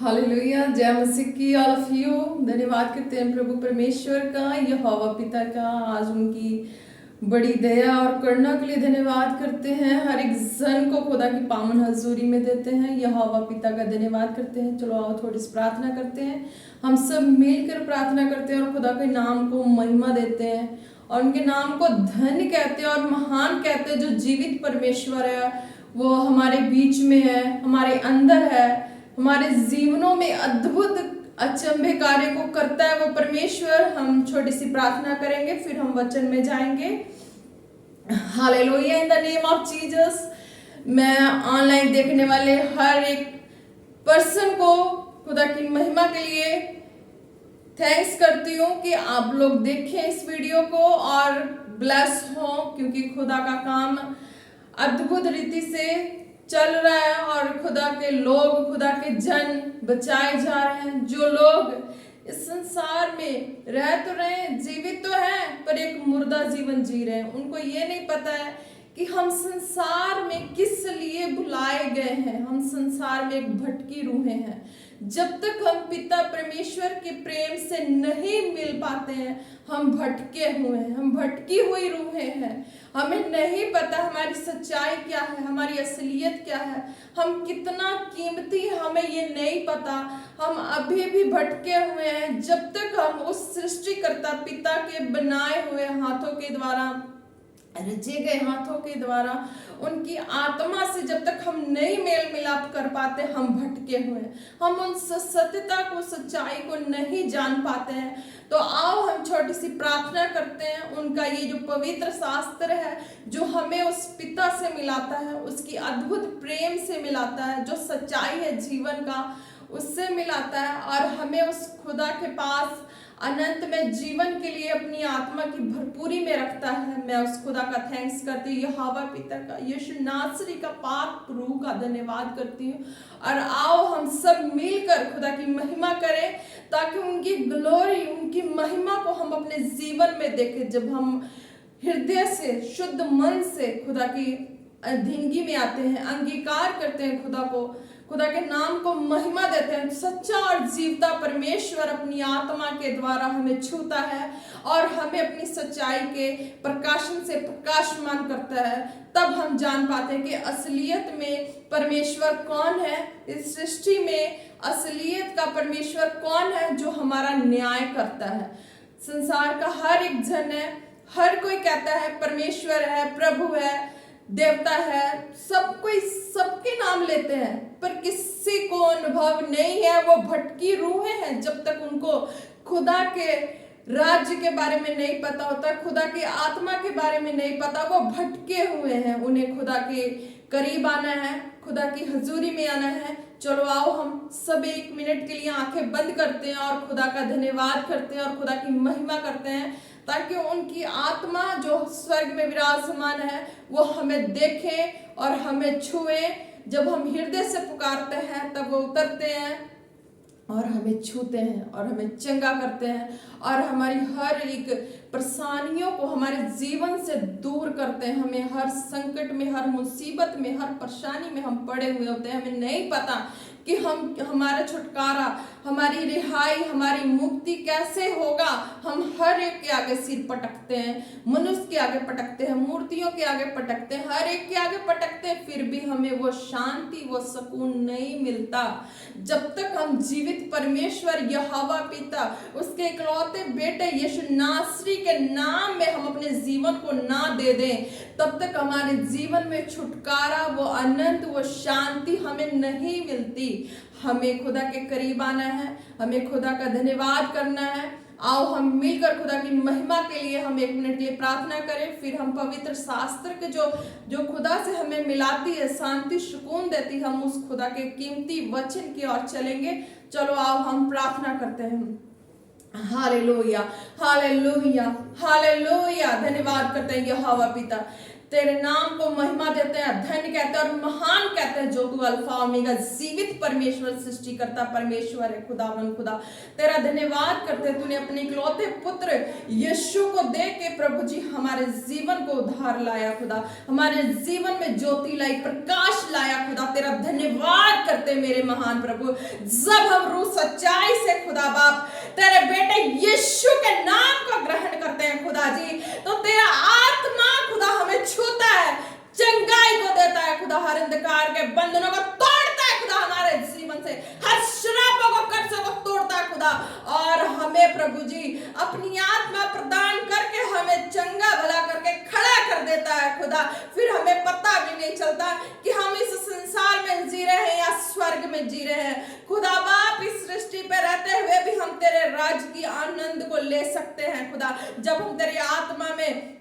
Hallelujah, जय मसीह की all of you. धन्यवाद करते हैं प्रभु परमेश्वर का, यहोवा पिता का। आज उनकी बड़ी दया और करुणा के लिए धन्यवाद करते हैं। हर एक जन को खुदा की पावन हजूरी में देते हैं। यहोवा पिता का धन्यवाद करते हैं। चलो आओ थोड़ी सी प्रार्थना करते हैं। हम सब मिलकर प्रार्थना करते हैं और खुदा के नाम को महिमा देते हैं और उनके नाम को धन्य कहते हैं और महान कहते हैं। जो जीवित परमेश्वर है वो हमारे बीच में है, हमारे अंदर है, हमारे जीवनों में अद्भुत अचंभे कार्य को करता है वो परमेश्वर। हम छोटी सी प्रार्थना करेंगे फिर हम वचन में जाएंगे। Hallelujah, in the name of Jesus. मैं ऑनलाइन देखने वाले हर एक पर्सन को खुदा की महिमा के लिए थैंक्स करती हूँ कि आप लोग देखें इस वीडियो को और ब्लेस हो, क्योंकि खुदा का काम अद्भुत रीति से चल रहा है और खुदा के लोग, खुदा के जन बचाए जा रहे हैं। जो लोग इस संसार में रह तो रहे हैं, जीवित तो हैं, पर एक मुर्दा जीवन जी रहे हैं। उनको ये नहीं पता है कि हम संसार में किस लिए बुलाए गए हैं। हम संसार में एक भटकी रूहें हैं। जब तक हम पिता परमेश्वर के प्रेम से नहीं मिल पाते हैं, हम भटके हुए हैं, हम भटकी हुई रूहें हैं। हमें नहीं पता हमारी सच्चाई क्या है, हमारी असलियत क्या है, हम कितना कीमती है, हमें ये नहीं पता। हम अभी भी भटके हुए हैं। जब तक हम उस सृष्टिकर्ता पिता के बनाए हुए हाथों के द्वारा, रचे गए हाथों के द्वारा, उनकी आत्मा से जब तक हम नहीं मेल मिलाप कर पाते, हम भटके हुए हैं। हम उन सत्यता को, सच्चाई को नहीं जान पाते हैं। तो आओ हम छोटी सी प्रार्थना करते हैं। उनका ये जो पवित्र शास्त्र है, जो हमें उस पिता से मिलाता है, उसकी अद्भुत प्रेम से मिलाता है, जो सच्चाई है जीवन का, उससे मिलाता है और हमें उस खुदा के पास अनंत में जीवन के लिए अपनी आत्मा की भरपूरी में रखता है। मैं उस खुदा का थैंक्स करती हूँ, यहोवा पिता का, यीशु नासरी का पाक रूह का धन्यवाद करती हूँ। और आओ हम सब मिलकर खुदा की महिमा करें, ताकि उनकी ग्लोरी, उनकी महिमा को हम अपने जीवन में देखें। जब हम हृदय से, शुद्ध मन से खुदा की अधीनगी में आते हैं, अंगीकार करते हैं खुदा को, खुदा के नाम को महिमा देते हैं, सच्चा और जीवता परमेश्वर अपनी आत्मा के द्वारा हमें छूता है और हमें अपनी सच्चाई के प्रकाशन से प्रकाशमान करता है। तब हम जान पाते हैं कि असलियत में परमेश्वर कौन है, इस सृष्टि में असलियत का परमेश्वर कौन है, जो हमारा न्याय करता है। संसार का हर एक जन है, हर कोई कहता है परमेश्वर है, प्रभु है, देवता है, सब कोई सबके नाम लेते हैं, पर किसी को अनुभव नहीं है। वो भटकी रूहें हैं। जब तक उनको खुदा के राज्य के बारे में नहीं पता होता, खुदा की आत्मा के बारे में नहीं पता, वो भटके हुए हैं। उन्हें खुदा के करीब आना है, खुदा की हजूरी में आना है। चलो आओ हम सब 1 मिनट के लिए आंखें बंद करते हैं और खुदा का धन्यवाद करते हैं और खुदा की महिमा करते हैं, ताकि उनकी आत्मा जो स्वर्ग में विराजमान है वो हमें देखे और हमें छुए। जब हम हृदय से पुकारते हैं तब वो उतरते हैं और हमें छूते हैं और हमें चंगा करते हैं और हमारी हर एक परेशानियों को हमारे जीवन से दूर करते हैं। हमें हर संकट में, हर मुसीबत में, हर परेशानी में हम पड़े हुए होते हैं। हमें नहीं पता कि हमारा छुटकारा, हमारी रिहाई, हमारी मुक्ति कैसे होगा। हम हर एक के आगे सिर पटकते हैं, मनुष्य के आगे पटकते हैं, मूर्तियों के आगे पटकते हैं, हर एक के आगे पटकते हैं, फिर भी हमें वो शांति, वो सुकून नहीं मिलता। जब तक हम जीवित परमेश्वर यहोवा पिता, उसके इकलौते बेटे यीशु नासरी के नाम में हम अपने जीवन को ना दे दें, तब तक हमारे जीवन में छुटकारा, वो अनंत, वो शांति हमें नहीं मिलती। हमें खुदा के करीब आना है, हमें खुदा का धन्यवाद करना है। आओ हम मिलकर खुदा की महिमा के लिए हम 1 मिनट के लिए प्रार्थना करें। फिर हम पवित्र शास्त्र के जो खुदा से हमें मिलाती है, शांति, सुकून देती है, हम उस खुदा के कीमती वचन की ओर चलेंगे। चलो आओ हम प्रार्थना करते हैं। Hallelujah, hallelujah, hallelujah. धन्यवाद करते हैं यहोवा पिता, तेरे नाम को महिमा देते हैं, धन्य कहते हैं और महान कहते हैं जो तू अल्फा ओमेगा जीवित परमेश्वर सृष्टिकर्ता परमेश्वर है। खुदावन खुदा तेरा धन्यवाद करते हैं, तूने अपने इकलौते पुत्र यीशु को दे के प्रभु जी हमारे जीवन को उद्धार लाया खुदा, हमारे जीवन में ज्योति लाई, प्रकाश लाया खुदा। तेरा धन्यवाद करते मेरे महान प्रभु, जब हम रूह सच्चाई से खुदा बाप तेरे बेटे यीशु के नाम को ग्रहण करते हैं खुदा जी, तो तेरा आत्मा खुदा हमें छूता है, चंगाई को देता है खुदा, हर अंधकार के बंधनों को तोड़ता है खुदा, हमारे जीवन से हर श्रापों को कर्जों को तोड़ता है खुदा, और हमें प्रभु जी अपनी आत्मा प्रदान करके हमें चंगा भला करके खड़ा कर देता है खुदा। फिर हमें पता भी नहीं चलता कि हम इस संसार में जी रहे हैं या स्वर्ग में जी रहे हैं खुदा बाप। इस सृष्टि पे रहते हुए भी हम तेरे राज की आनंद को ले सकते हैं खुदा, जब हम तेरी आत्मा में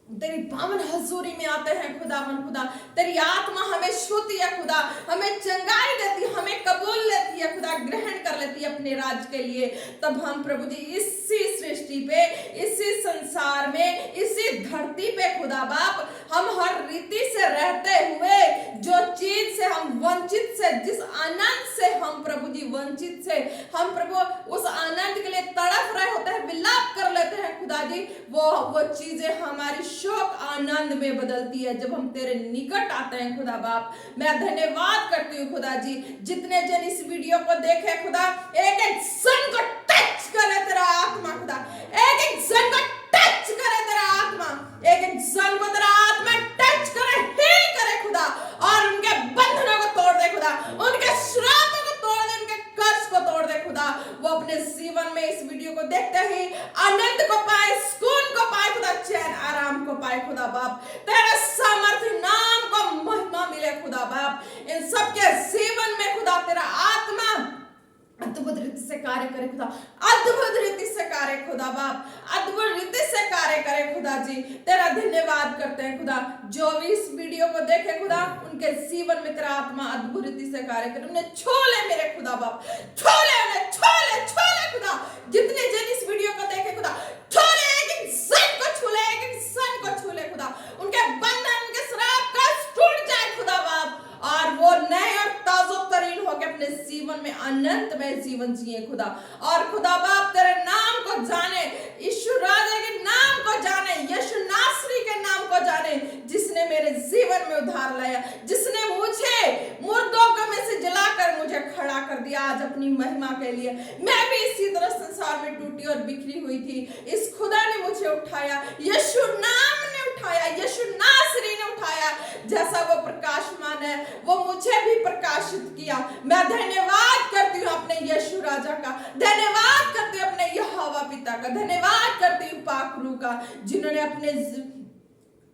तेरी पावन हजूरी में आते हैं खुदावन खुदा। तेरी आत्मा हमें छूती है खुदा, हमें चंगाई देती है, हमें कबूल लेती है खुदा, ग्रहण कर लेती है अपने राज के लिए। तब हम प्रभु जी इसी सृष्टि पे, इसी संसार में, इसी धरती पे खुदा बाप हम हर रीति से रहते हुए जो चीज से हम वंचित से, जिस आनंद से हम प्रभु जी वंचित से, हम प्रभु उस आनंद के लिए तड़प रहे होते हैं, विलाप कर लेते हैं खुदा जी, वो चीजें हमारी शोक आनंद में बदलती है जब हम तेरे निकट आते हैं खुदा बाप। मैं धन्यवाद करती हूँ खुदा जी, जितने जन इस वीडियो को देखे खुदा, एक एक जन को टच करे तेरा आत्मा खुदा, एक एक जन को टच करे तेरा आत्मा, एक एक जन को तेरा आत्मा टच करे, हील करे खुदा, और उनके बंधनों को तोड़ दे खुदा, उनके श्रापों को तोड़ दे, उनके कर्ज को तोड़ दे खुदा। वो अपने जीवन में इस वीडियो को देखते ही आनंद को पाए, सुकून को पाए खुदा, चैन आराम को पाए खुदा बाप। तेरे सामर्थ्य नाम को महिमा मिले खुदा बाप। इन सबके जीवन में खुदा तेरा आत्मा अद्भुत रीति से कार्य करे खुदा, अद्भुत रीति से कार्य खुदा बाप, अद्भुत रीति से कार्य करे खुदा जी। तेरा धन्यवाद करते हैं खुदा, जो भी इस वीडियो को देखे खुदा, उनके जीवन में तेरा आत्मा अद्भुत रीति से कार्य करे, उन्हें छोले मेरे खुदा बाप, छोले उन्हें, छोले छोले खुदा, जितने जन इस वीडियो को देखे खुदा, छोले, एक एक जन को छूले, एक एक जन को छूले खुदा, उनके बंधन, उनके श्राप का टूट जाए खुदा बाप, और वो नए और ताजो तरीन होकर अपने जीवन में आनंदमय जीवन जिए खुदा। और खुदा बाप तेरे नाम को जाने, यीशु राजा के नाम को जाने, यीशु नासरी के नाम को जाने, जिसने मेरे जीवन में उद्धार लाया, जिसने मुझे मुर्दों में से जलाकर मुझे खड़ा कर दिया आज अपनी महिमा के लिए। मैं भी इसी तरह संसार में टूटी और बिखरी हुई थी, इस खुदा ने मुझे उठाया, यीशु नाम ने उठाया, यीशु नासरी ने उठाया, जैसा वो प्रकाशमान है वो मुझे भी प्रकाशित किया। मैं धन्यवाद करती हूँ अपने यीशु राजा का, धन्यवाद करती हूँ अपने यहोवा पिता का, धन्यवाद करती हूँ पाक रूह का, जिन्होंने अपने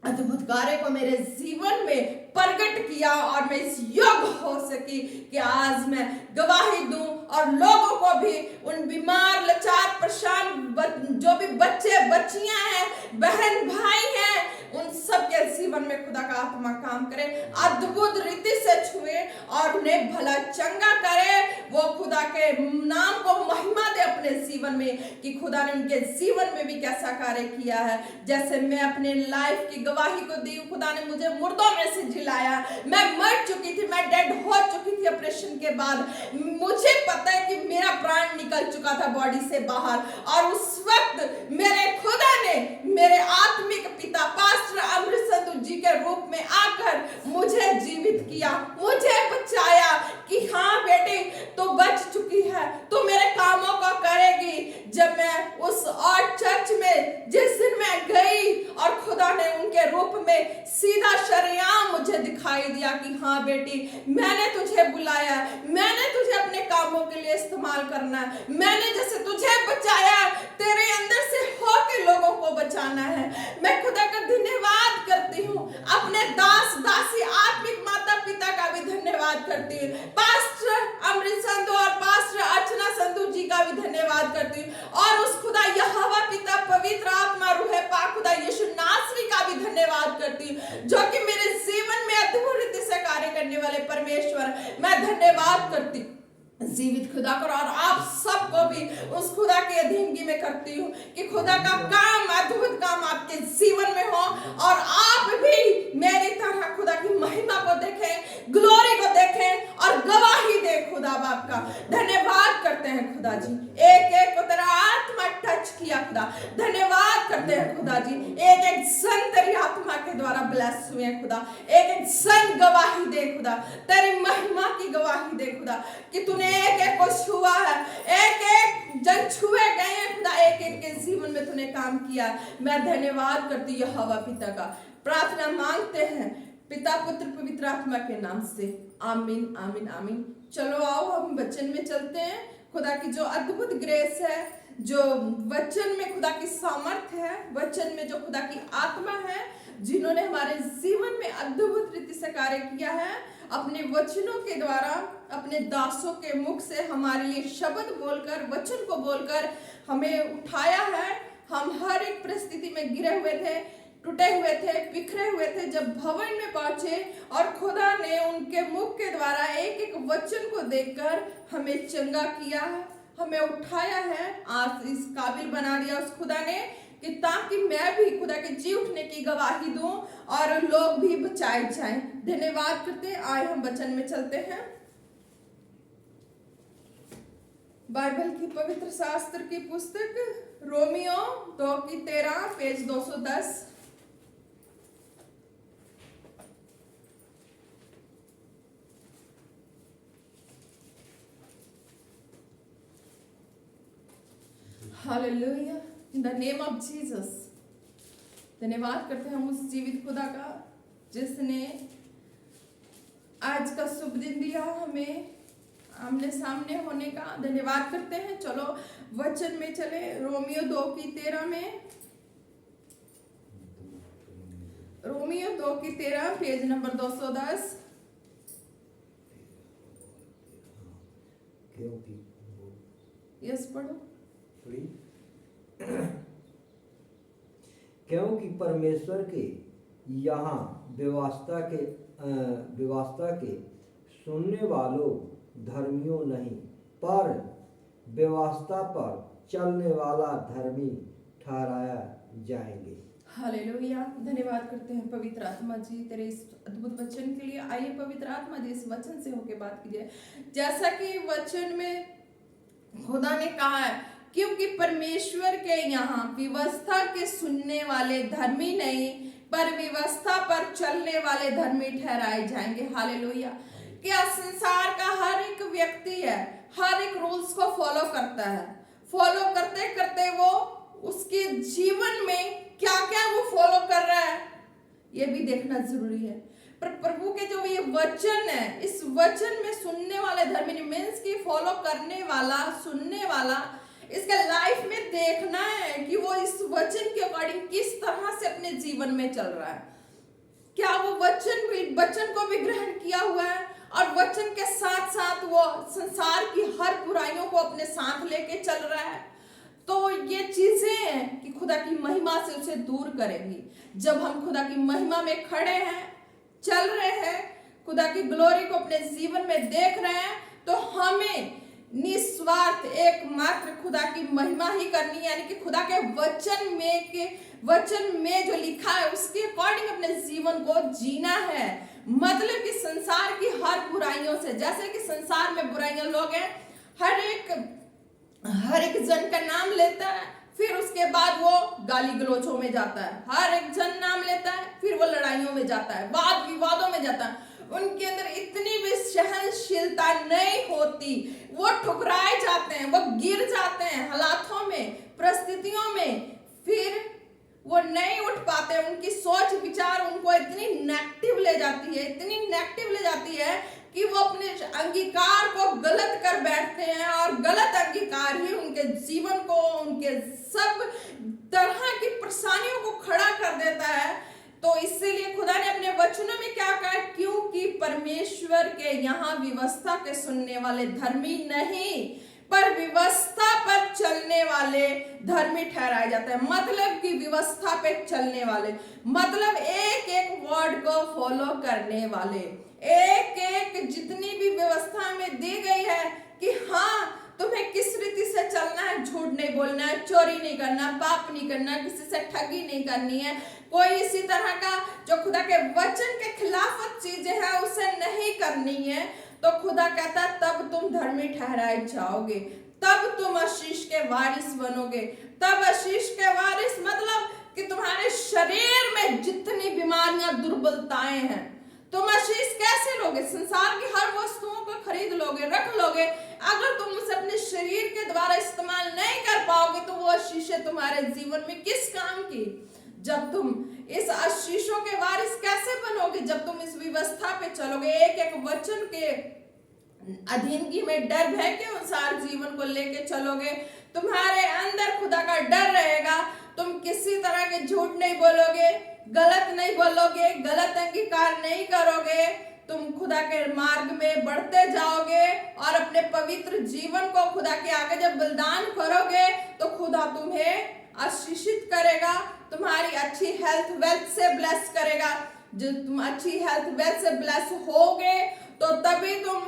अद्भुत कार्य को मेरे जीवन में प्रकट किया और मैं इस योग्य हो सकी कि आज मैं गवाही दूं और लोगों को भी, उन बीमार, लाचार, परेशान जो भी बच्चे बच्चियां हैं, बहन भाई हैं, उन सब के जीवन में खुदा का आत्मा काम करे, अद्भुत रीति से छुए और उन्हें भला चंगा करे। वो खुदा के नाम को महिमा दे अपने जीवन में कि खुदा ने उनके जीवन में भी कैसा कार्य किया है। जैसे मैं अपने लाइफ की गवाही को दी, खुदा ने मुझे मुर्दों में से जिलाया, मैं मर चुकी थी, मैं डेड हो चुकी थी ऑपरेशन के बाद, मुझे पता है कि मेरा प्राण निकल चुका था बॉडी से बाहर, और उस वक्त मेरे खुदा ने मेरे आत्मिक पिता पास्टर अमृत संधू जी के रूप में आकर मुझे जीवित किया, मुझे बचाया कि हाँ बेटी तो बच चुकी है, तो मेरे कामों को करेगी। जब मैं उस और चर्च में जिस दिन मैं गई और खुदा ने उनके रूप में सीधा शरेआम मुझे दिखाई दिया कि हाँ बेटी मैंने तुझे बुलाया, मैंने तुझे अपने कामों के लिए इस्तेमाल करना है, मैंने जैसे तुझे बचाया तेरे अंदर से होके लोगों को बचाना है। मैं खुदा का धन्यवाद करती हूँ, अपने दास दासी आत्मिक माता पिता का भी धन्यवाद करती हूँ, पास्टर अमृत संधू और पास्टर अर्चना संधू जी का भी धन्यवाद करती हूँ, और उस खुदा यहोवा पिता पवित्र आत्मा रूह पाक खुदा यीशु नासरी का भी धन्यवाद करती हूँ, जो कि मेरे जीवन में अद्भुत रीति से कार्य करने वाले परमेश्वर। मैं धन्यवाद करती हूँ जीवित खुदा को, और आप सबको भी उस खुदा की अधीनगी में करती हूँ कि खुदा का काम, अद्भुत काम आपके जीवन में हो और आप भी मेरी तरह खुदा की महिमा को देखें, ब्लेस हुए हैं खुदा। एक एक सन गवाही दे खुदा, तेरी महिमा की गवाही दे खुदा कि तूने एक एक को छुआ है, एक एक जन छुए गए हैं खुदा, एक एक के जीवन में तूने काम किया। मैं धन्यवाद करती हूँ यहोवा पिता का। प्रार्थना मांगते हैं पिता पुत्र पवित्र आत्मा के नाम से, आमीन आमीन आमीन। चलो आओ हम वचन में चलते हैं। खुदा की जो अद्भुत ग्रेस है, जो वचन में खुदा की सामर्थ्य है, वचन में जो खुदा की आत्मा है, जिन्होंने हमारे जीवन में अद्भुत रीति से कार्य किया है, अपने वचनों के द्वारा अपने दासों के मुख से हमारे लिए शब्द बोलकर, वचन को बोलकर हमें उठाया है। हम हर एक परिस्थिति में गिरे हुए थे, टूटे हुए थे, बिखरे हुए थे, जब भवन में पहुंचे और खुदा ने उनके मुख के द्वारा एक एक वचन को देखकर हमें चंगा किया है, हमें उठाया है, आज इस काबिल बना दिया उस खुदा ने कि ताकि मैं भी खुदा के जी उठने की गवाही दूं और लोग भी बचाए जाएं। धन्यवाद करते हैं। आए हम वचन में चलते हैं। बाइबल की पवित्र शास्त्र की पुस्तक Romeo 2:13 page 210। Hallelujah, in the name of Jesus. धन्यवाद करते हैं हम उस जीवित खुदा का जिसने आज का शुभ दिन दिया हमें आमने सामने होने का। धन्यवाद करते हैं। चलो वचन में चले। रोमियो 2:13 में, रोमियो 2:13 पेज नंबर 210। यस पढ़ो। क्योंकि परमेश्वर के यहाँ व्यवस्था के सुनने वालों धर्मियों नहीं, पर व्यवस्था पर चलने वाला धर्मी ठहराया जाएंगे। हालेलुया। धन्यवाद करते हैं पवित्र आत्मा जी तेरे इस अद्भुत वचन के लिए। आइए पवित्र आत्मा जी इस वचन से होके बात कीजिए। जैसा कि वचन में खुदा ने कहा है, क्योंकि परमेश्वर के यहाँ व्यवस्था के सुनने वाले धर्मी नहीं, पर व्यवस्था पर चलने वाले धर्मी ठहराए जाएंगे। हालेलुया। क्या संसार का हर एक व्यक्ति है, हर एक रूल्स को फॉलो करता है, फॉलो करते करते वो उसके जीवन में क्या क्या वो फॉलो कर रहा है ये भी देखना जरूरी है। पर प्रभु के जो ये वचन है, इस वचन में सुनने वाले धर्मी मीन्स की फॉलो करने वाला, सुनने वाला, इसके लाइफ में देखना है कि वो इस वचन के अकॉर्डिंग किस तरह से अपने जीवन में चल रहा है। क्या वो वचन को भी ग्रहण किया हुआ है और वचन के साथ साथ वो संसार की हर बुराइयों को अपने साथ लेके चल रहा है। तो ये चीजें हैं कि खुदा की महिमा से उसे दूर करेंगी। जब हम खुदा की महिमा में खड़े हैं, चल रहे हैं, खुदा की ग्लोरी को अपने जीवन में देख रहे हैं, तो हमें निस्वार्थ एकमात्र खुदा की महिमा ही करनी है। यानी कि खुदा के वचन में जो लिखा है उसके अकॉर्डिंग अपने जीवन को जीना है। मतलब कि संसार की हर बुराइयों से, जैसे कि संसार में बुराइयां लोग हैं, हर एक जन का नाम लेता है, फिर उसके बाद वो गाली गलोचों में जाता है। हर एक जन नाम लेता है, फिर वो लड़ाइयों में जाता है, वाद विवादों में जाता है। उनके अंदर इतनी भी सहनशीलता नहीं होती, वो ठुकराए जाते हैं, वो गिर जाते हैं हालातों में, परिस्थितियों में, फिर वो नहीं उठ पाते। उनकी सोच विचार उनको इतनी नेगेटिव ले जाती है, इतनी नेगेटिव ले जाती है कि वो अपने अंगीकार को गलत कर बैठते हैं और गलत अंगीकार ही उनके जीवन को, उनके सब तरह की परेशानियों को खड़ा कर देता है। तो इसीलिए खुदा ने अपने वचनों में क्या कहा, क्योंकि परमेश्वर के यहाँ व्यवस्था के सुनने वाले धर्मी नहीं, पर व्यवस्था पर चलने वाले धर्मी ठहराए जाते हैं। मतलब कि व्यवस्था पे चलने वाले मतलब एक एक वर्ड को फॉलो करने वाले, एक एक जितनी भी व्यवस्था में दी गई है कि हाँ तुम्हें किस रीति से चलना है, झूठ नहीं बोलना है, चोरी नहीं करना, पाप नहीं करना, किसी से ठगी नहीं करनी है, कोई इसी तरह का जो खुदा के वचन के खिलाफ चीजें हैं उसे नहीं करनी है। तो खुदा कहता है तब तुम धर्मी ठहराए जाओगे, तब तुम आशीष के वारिस बनोगे। तब आशीष के वारिस मतलब कि तुम्हारे शरीर में जितनी बीमारियां दुर्बलताएं हैं तुम आशीष कैसे लोगे? संसार की हर वस्तुओं को खरीद लोगे, रख लोगे, अगर तुम उसे अपने शरीर के द्वारा इस्तेमाल नहीं कर पाओगे तो वो आशीषें तुम्हारे जीवन में किस काम की? जब तुम इस आशीषों के वारिस कैसे बनोगे? जब तुम इस व्यवस्था पे चलोगे, एक एक वचन के अधीनगी में डर भय के अनुसार जीवन को लेके चलोगे, तुम्हारे अंदर खुदा का डर रहेगा, तुम किसी तरह के झूठ नहीं बोलोगे, गलत नहीं बोलोगे, गलत अंगीकार नहीं करोगे, तुम खुदा के मार्ग में बढ़ते जाओगे और अपने पवित्र जीवन को खुदा के आगे जब बलिदान करोगे तो खुदा तुम्हें आशीषित करेगा, तुम्हारी अच्छी हेल्थ वेल्थ से ब्लेस करेगा। जब तुम अच्छी हेल्थ वेल्थ से ब्लेस होगे तो तभी तुम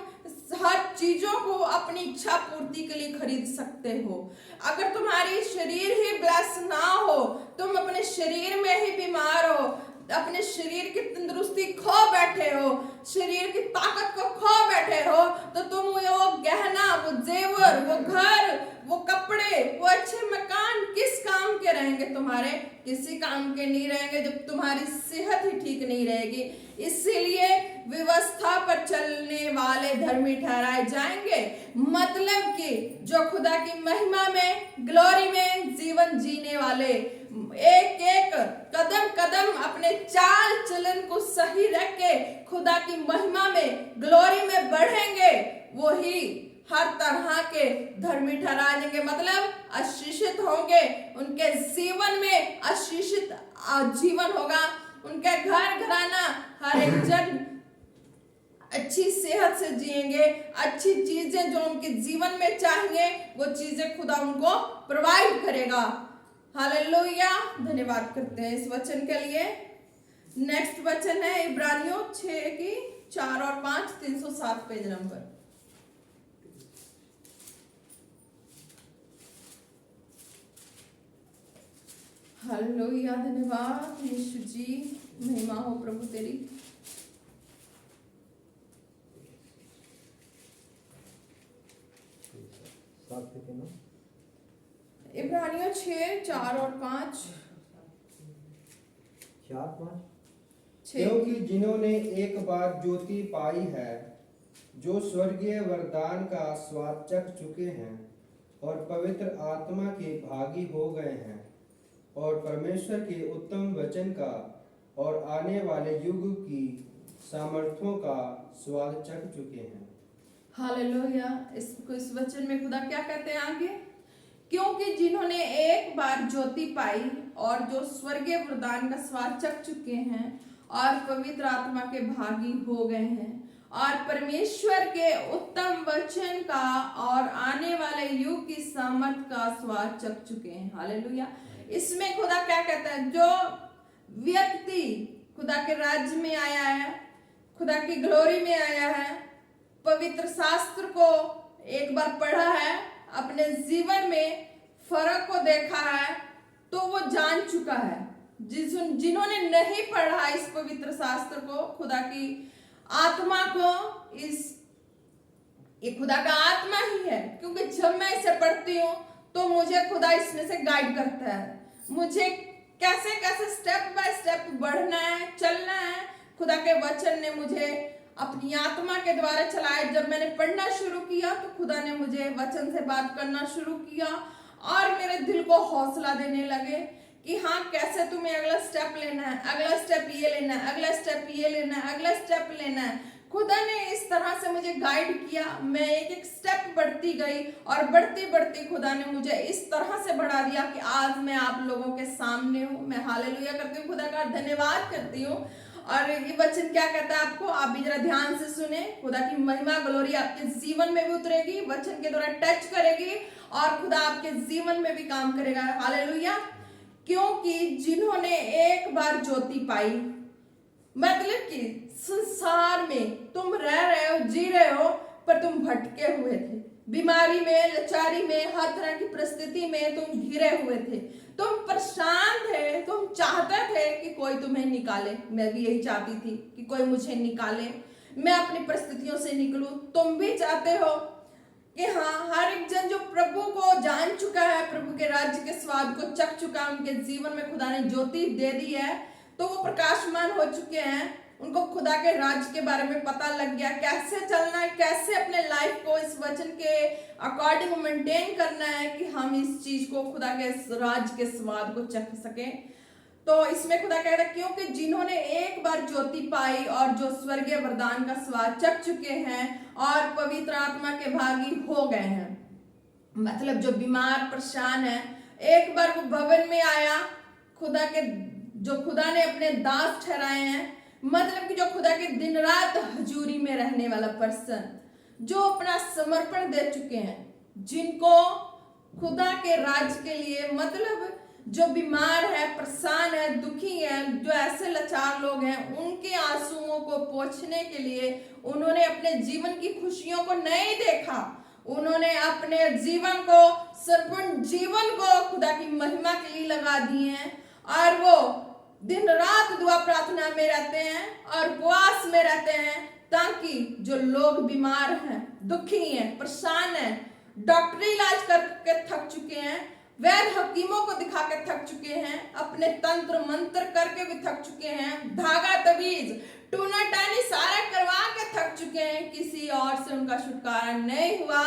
हर चीजों को अपनी इच्छा पूर्ति के लिए खरीद सकते हो। अगर तुम्हारी शरीर ही ब्लेस ना हो, तुम अपने शरीर में ही बीमार हो, अपने शरीर की तंदुरुस्ती खो बैठे हो, शरीर की ताकत को खो बैठे हो, तो तुम वो गहना, वो जेवर, वो घर, वो कपड़े, वो अच्छे मकान किस काम के रहेंगे? तुम्हारे किसी काम के नहीं रहेंगे जब तुम्हारी सेहत ही ठीक नहीं रहेगी। इसीलिए व्यवस्था पर चलने वाले धर्मी ठहराए जाएंगे, मतलब कि जो खुदा की महिमा में, ग्लोरी में जीवन जीने वाले, एक एक कदम कदम अपने चाल चलन को सही रख के खुदा की महिमा में, ग्लोरी में बढ़ेंगे, वही हर तरह के धर्मी ठहराए जाएंगे, मतलब आशीषित होंगे। उनके जीवन में आशीषित जीवन होगा, उनके घर घराना हर एक जन अच्छी सेहत से जिएंगे, अच्छी चीजें जो उनके जीवन में चाहिए वो चीजें खुदा उनको प्रोवाइड करेगा। हालेलुया, धन्यवाद करते हैं इस वचन के लिए। नेक्स्ट वचन है इब्रानियों 6 की 4 और 5, 307 पेज नंबर। हालेलुया, धन्यवाद यीशु जी, महिमा हो प्रभु तेरी। इब्रानियों 6, 4 और 5। 4, 5। क्योंकि जिन्होंने एक बार ज्योति पाई है, जो स्वर्गीय वरदान का स्वाद चख चुके हैं और पवित्र आत्मा के भागी हो गए हैं और परमेश्वर के उत्तम वचन का और आने वाले युग की सामर्थ्यों का स्वाद चख चुके हैं। हालेलुया, इस वचन में खुदा क्या कहते हैं आगे? क्योंकि जिन्होंने एक बार ज्योति पाई और जो स्वर्गीय वरदान का स्वाद चख चुके हैं और पवित्र आत्मा के भागी हो गए हैं और परमेश्वर के उत्तम वचन का और आने वाले युग की सामर्थ का स्वाद चख चुके हैं। हालेलुया, इसमें खुदा क्या कहता है? जो व्यक्ति खुदा के राज्य में आया है, खुदा की ग्लोरी में आया है, पवित्र शास्त्र को एक बार पढ़ा है, अपने जीवन में फर्क को देखा है, तो वो जान चुका है। जिन्होंने नहीं पढ़ा इस पवित्र शास्त्र को, खुदा की आत्मा को, ये खुदा का आत्मा ही है, क्योंकि जब मैं इसे पढ़ती हूँ तो मुझे खुदा इसमें से गाइड करता है, मुझे कैसे कैसे स्टेप बाय स्टेप बढ़ना है, चलना है। खुदा के वचन ने मुझे अपनी आत्मा के द्वारा चलाया। जब मैंने पढ़ना शुरू किया तो खुदा ने मुझे वचन से बात करना शुरू किया और मेरे दिल को हौसला देने लगे कि हाँ, कैसे तुम्हें अगला स्टेप लेना है, अगला स्टेप ये लेना है, अगला स्टेप ये लेना है, अगला स्टेप लेना है। खुदा ने इस तरह से मुझे गाइड किया, मैं एक एक स्टेप बढ़ती गई और बढ़ती बढ़ती खुदा ने मुझे इस तरह से बढ़ा दिया कि आज मैं आप लोगों के सामने हूँ। मैं हालेलुया करती हूँ, खुदा का धन्यवाद करती हूँ। और ये वचन क्या कहता है आपको, आप भी जरा ध्यान से सुने। खुदा की महिमा ग्लोरी आपके जीवन में भी उतरेगी, वचन के द्वारा टच करेगी और खुदा आपके जीवन में भी काम करेगा। हालेलुया, क्योंकि जिन्होंने एक बार ज्योति पाई, मतलब कि संसार में तुम रह रहे हो, जी रहे हो, पर तुम भटके हुए थे, बीमारी में, लाचारी में, हर तरह की परिस्थिति में तुम घिरे हुए थे, तुम परेशान थे, तुम चाहते थे कि कोई तुम्हें निकाले। मैं भी यही चाहती थी कि कोई मुझे निकाले, मैं अपनी परिस्थितियों से निकलूं। तुम भी चाहते हो, कि हाँ, हर एक जन जो प्रभु को जान चुका है, प्रभु के राज्य के स्वाद को चख चुका है, उनके जीवन में खुदा ने ज्योति दे दी है, तो वो प्रकाशमान हो चुके हैं। उनको खुदा के राज्य के बारे में पता लग गया, कैसे चलना है, कैसे अपने लाइफ को इस वचन के अकॉर्डिंग मेंटेन करना है कि हम इस चीज को, खुदा के राज्य के स्वाद को चख सकें। तो इसमें खुदा कहता है क्योंकि जिन्होंने एक बार ज्योति पाई और जो स्वर्गीय वरदान का स्वाद चख चुके हैं और पवित्र आत्मा के भागी हो गए हैं, मतलब जो बीमार परेशान है, एक बार वो भवन में आया, खुदा के जो खुदा ने अपने दास ठहराए हैं, मतलब कि जो खुदा के दिन रात हजूरी में रहने वाला पर्सन, जो अपना समर्पण दे चुके हैं, जिनको खुदा के राज्य के लिए, मतलब जो बीमार है, परेशान है, दुखी है, जो ऐसे लाचार लोग हैं, उनके आंसुओं को पोंछने के लिए उन्होंने अपने जीवन की खुशियों को नहीं देखा, उन्होंने अपने जीवन को, संपूर्ण जीवन को खुदा की महिमा के लिए लगा दिए हैं और वो दिन रात दुआ प्रार्थना में रहते हैं और उपवास में रहते हैं, ताकि जो लोग बीमार हैं, दुखी हैं, परेशान हैं, डॉक्टरी इलाज करके थक चुके हैं, वैद्य हकीमों को दिखा के थक चुके हैं, अपने तंत्र मंत्र करके भी थक चुके हैं, धागा तवीज टूना टानी सारा करवा के थक चुके हैं, किसी और से उनका छुटकारा नहीं हुआ,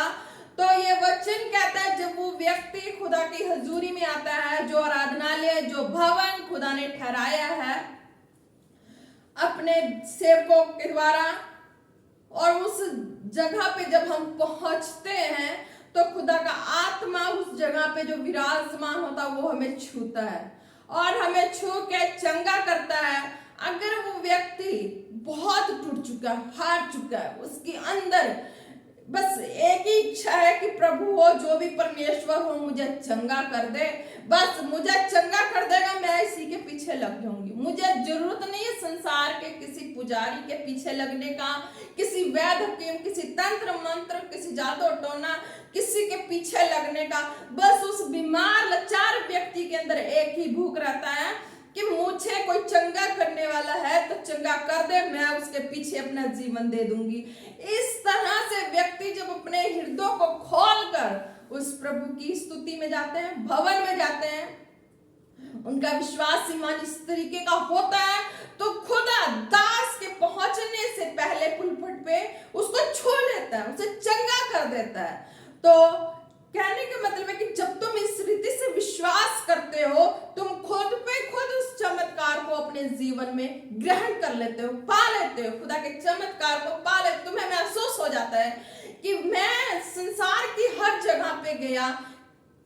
तो ये वचन कहता है जब वो व्यक्ति खुदा की हजूरी में आता है, जो आराधनालय, जो भवन खुदा ने ठहराया है अपने सेवकों के द्वारा, और उस जगह पे जब हम पहुंचते हैं तो खुदा का आत्मा उस जगह पे जो विराजमान होता है वो हमें छूता है और हमें छू के चंगा करता है। अगर वो व्यक्ति बहुत टूट चुका है, हार चुका है, उसके अंदर बस एक ही इच्छा है कि प्रभु हो, जो भी परमेश्वर हो, मुझे चंगा कर दे, बस मुझे चंगा कर देगा, मैं इसी के पीछे लग जाऊंगी, मुझे जरूरत नहीं है संसार के किसी पुजारी के पीछे लगने का, किसी वैद्य हकीम, किसी तंत्र मंत्र, किसी जादू टोना, किसी के पीछे लगने का। बस उस बीमार लाचार व्यक्ति के अंदर एक ही भूख रहता है कि मुझे कोई चंगा करने वाला है तो चंगा कर दे, मैं उसके पीछे अपना जीवन दे दूंगी। इस तरह से व्यक्ति जब अपने हृदय को खोलकर उस प्रभु की स्तुति में जाते हैं, भवन में जाते हैं, उनका विश्वास ईमान इस तरीके का होता है, तो खुदा दास के पहुंचने से पहले पुलपट पे उसको छू लेता है, उसे चंगा कर देता है। तो कहने का मतलब है कि जब तुम इस रीति से विश्वास करते हो, तुम खुद पे खुद उस चमत्कार को अपने जीवन में ग्रहण कर लेते हो, पा लेते हो, खुदा के चमत्कार को पा लेते, तुम्हें महसूस हो जाता है कि मैं संसार की हर जगह पे गया,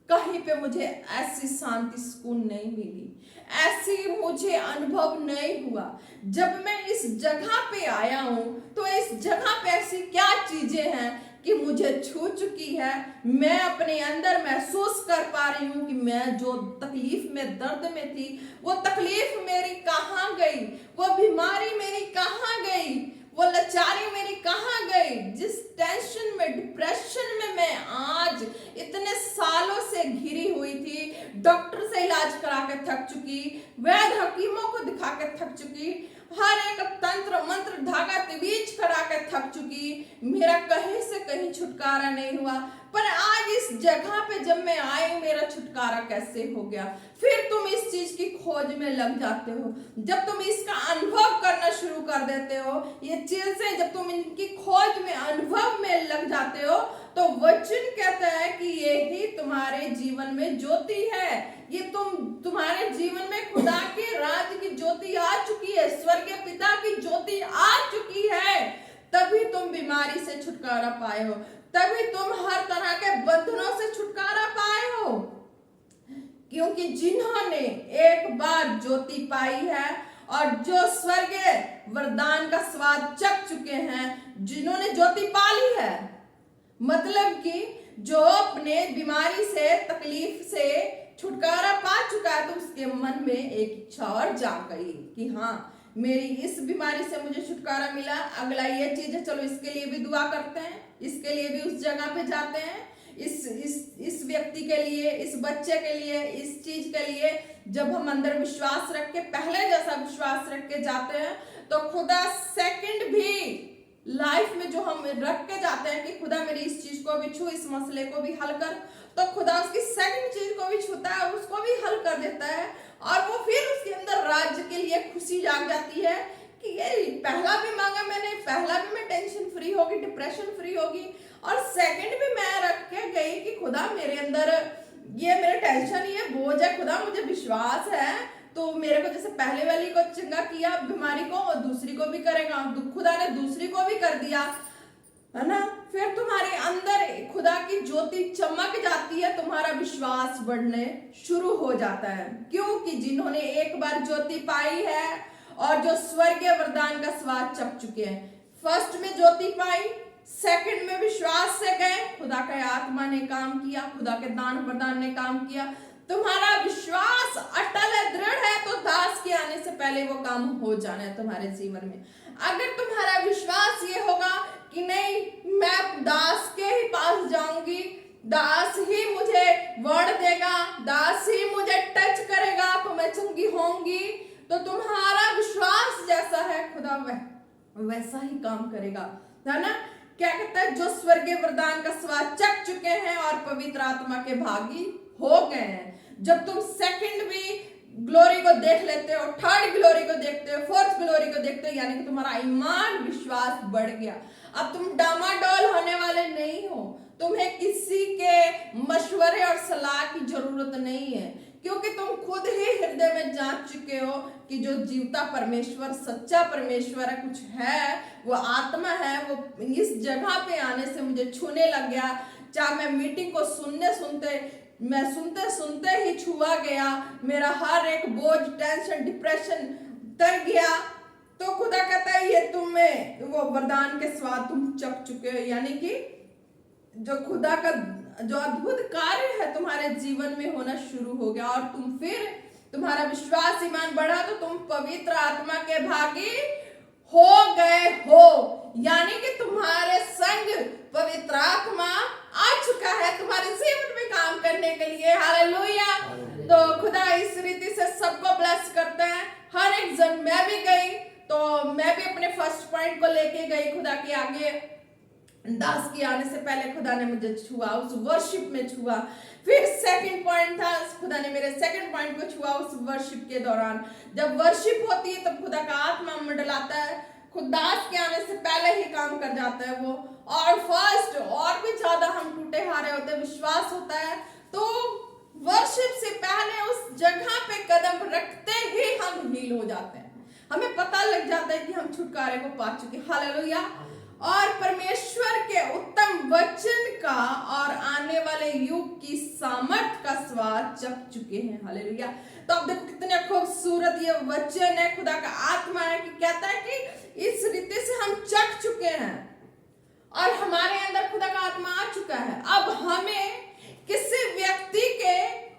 कहीं पे मुझे ऐसी शांति सुकून नहीं मिली, ऐसी मुझे अनुभव नहीं हुआ। जब मैं इस जगह पे आया हूं तो इस जगह पे ऐसी क्या चीजें हैं कि मुझे छू चुकी है, मैं अपने अंदर महसूस कर पा रही हूँ कि मैं जो तकलीफ में, दर्द में थी, वो तकलीफ मेरी कहाँ गई, वो बीमारी मेरी कहाँ गई, वो लाचारी मेरी कहाँ गई, जिस टेंशन में, डिप्रेशन में मैं आज इतने सालों से घिरी हुई थी, डॉक्टर से इलाज करा के थक चुकी, वैद्य हकीमों को दिखा के थक चुकी, हर एक तंत्र मंत्र धागा तवीज करा के थक चुकी, मेरा कहीं से कहीं छुटकारा नहीं हुआ, पर आज इस जगह पे जब मैं आई, मेरा छुटकारा कैसे हो गया। फिर तुम इस चीज की खोज में लग जाते हो, जब तुम इसका अनुभव करना शुरू कर देते हो, ये चीजें जब तुम इनकी खोज में, अनुभव में लग जाते हो, तो वचन कहता है कि ये ही तुम्हारे जीवन में ज्योति है, ये तुम्हारे जीवन में खुदा के राज्य की ज्योति आ चुकी है, स्वर्गीय पिता की ज्योति आ चुकी है, तभी तुम बीमारी से छुटकारा पाए हो, तभी तुम हर तरह के बंधनों से छुटकारा पाए हो, क्योंकि जिन्होंने एक बार ज्योति पाई है और जो स्वर्गीय वरदान का स्वाद चख चुके हैं, जिन्होंने ज्योति पा ली है, मतलब कि जो अपने बीमारी से, तकलीफ से छुटकारा पा चुका है, तो उसके मन में एक इच्छा और जाग गई कि हाँ, मेरी इस बीमारी से मुझे छुटकारा मिला, अगला ये चीज है, चलो इसके लिए भी दुआ करते हैं, इसके लिए भी उस जगह पे जाते हैं, इस व्यक्ति के लिए, इस बच्चे के लिए, इस चीज के लिए जब हम अंदर विश्वास रख के, पहले जैसा विश्वास रख के जाते हैं, तो खुदा सेकंड भी लाइफ में जो हम रख के जाते हैं कि खुदा मेरी इस चीज को को भी छू, इस मसले को भी हल कर, तो खुदा उसकी सेकंड चीज को भी छूता है, उसको भी हल कर देता है। और वो फिर उसके अंदर राज्य के लिए खुशी जाग जाती है कि ये पहला भी मांगा मैंने, पहला भी मैं टेंशन फ्री होगी, डिप्रेशन फ्री होगी, और सेकंड भी मैं रख के गई कि खुदा मेरे अंदर ये मेरे टेंशन, ये बोझ है, खुदा मुझे विश्वास है तो मेरे को जैसे पहले वाली को चंगा किया बीमारी को, और दूसरी को भी करेगा, खुदा ने दूसरी को भी कर दिया, है ना। फिर तुम्हारे अंदर खुदा की ज्योति चमक जाती है, तुम्हारा विश्वास बढ़ने शुरू हो जाता है, क्योंकि जिन्होंने एक बार ज्योति पाई है और जो स्वर्गीय वरदान का स्वाद चख चुके हैं, फर्स्ट में ज्योति पाई, सेकंड में विश्वास से गए, खुदा के आत्मा ने काम किया, खुदा के दान वरदान ने काम किया, तुम्हारा विश्वास अटल है, दृढ़ है, तो दास के आने से पहले वो काम हो जाना है तुम्हारे जीवन में। अगर तुम्हारा विश्वास ये होगा कि नहीं मैं दास के ही पास जाऊंगी, दास ही मुझे वर्ड देगा, दास ही मुझे टच करेगा तो मैं चंगी होंगी, तो तुम्हारा विश्वास जैसा है खुदा वैसा ही काम करेगा, है ना। क्या कहता है, जो स्वर्गीय वरदान का स्वाद चख चुके हैं और पवित्र आत्मा के भागी हो गए हैं। जब तुम सेकंड भी ग्लोरी को देख लेते हो, थर्ड ग्लोरी को देखते हो, फोर्थ ग्लोरी को देखते हो, यानी कि तुम्हारा ईमान विश्वास बढ़ गया। अब तुम डामाडोल होने वाले नहीं हो, तुम्हें किसी के मशवरे और सलाह की जरूरत नहीं है, क्योंकि तुम खुद ही हृदय में जांच चुके हो कि जो जीवता परमेश्वर, सच्चा परमेश्वर है, कुछ है, वो आत्मा है, वो इस जगह पे आने से मुझे छूने लग गया। चाहे मैं मीटिंग को सुनते सुनते ही छुआ गया, मेरा हर एक बोझ, टेंशन, डिप्रेशन तर गया, तो खुदा कहता है ये तुम्हें वो वरदान के स्वाद तुम चख चुके हो, यानी कि जो खुदा का जो अद्भुत कार्य है तुम्हारे जीवन में होना शुरू हो गया, और तुम फिर तुम्हारा विश्वास ईमान बढ़ा तो तुम पवित्र आत्मा के भागी हो गए हो, यानी कि तुम्हारे संग पवित्र आत्मा आ चुका है तुम्हारे जीवन में काम करने के लिए। हालेलुया। तो खुदा इस रीति से सबको ब्लेस करते हैं, हर एक जन। मैं भी गई तो मैं भी अपने फर्स्ट पॉइंट को लेके गई खुदा के आगे, दास की आने से पहले खुदा ने मुझे छुआ, उस वर्शिप में छुआ। फिर सेकंड पॉइंट था, खुदा ने मेरे सेकंड पॉइंट को छुआ उस वर्शिप के दौरान। जब वर्शिप होती है तब खुदा का आत्मा मंडलाता है, खुद दास के आने से पहले ही काम कर जाता है वो, और फर्स्ट और भी ज्यादा हम टूटे हारे होते हैं, विश्वास होता है, तो वर्शिप से पहले उस जगह पे कदम रखते ही हम हील हो जाते हैं, हमें पता लग जाता है कि हम छुटकारे को पा चुके। हालेलुया। और परमेश्वर के उत्तम वचन का और आने वाले युग की सामर्थ का स्वाद चख चुके हैं। हालेलुया। तो अब देखो कितने खूबसूरत ये वचन है, खुदा का आत्मा है कि कहता है कि इस रीति से हम चख चुके हैं और हमारे अंदर खुदा का आत्मा आ चुका है। अब हमें किसी व्यक्ति के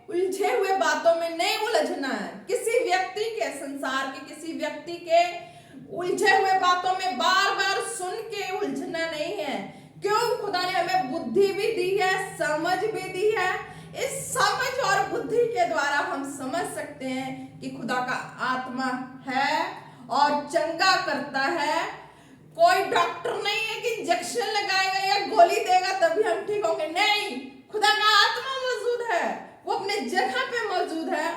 उलझे हुए बातों में नहीं उलझना है, किसी व्यक्ति के, संसार के किसी व्यक्ति के उलझे हुए बातों में बार बार सुन के उलझना नहीं है। क्यों? खुदा ने हमें बुद्धि भी दी है, समझ भी दी है। इस समझ और बुद्धि के द्वारा हम समझ सकते हैं कि खुदा का आत्मा है और चंगा करता है। कोई डॉक्टर नहीं है कि इंजेक्शन लगाएगा या गोली देगा तभी हम ठीक होंगे, नहीं। खुदा का आत्मा मौजूद है, वो अपने जगह पे मौजूद है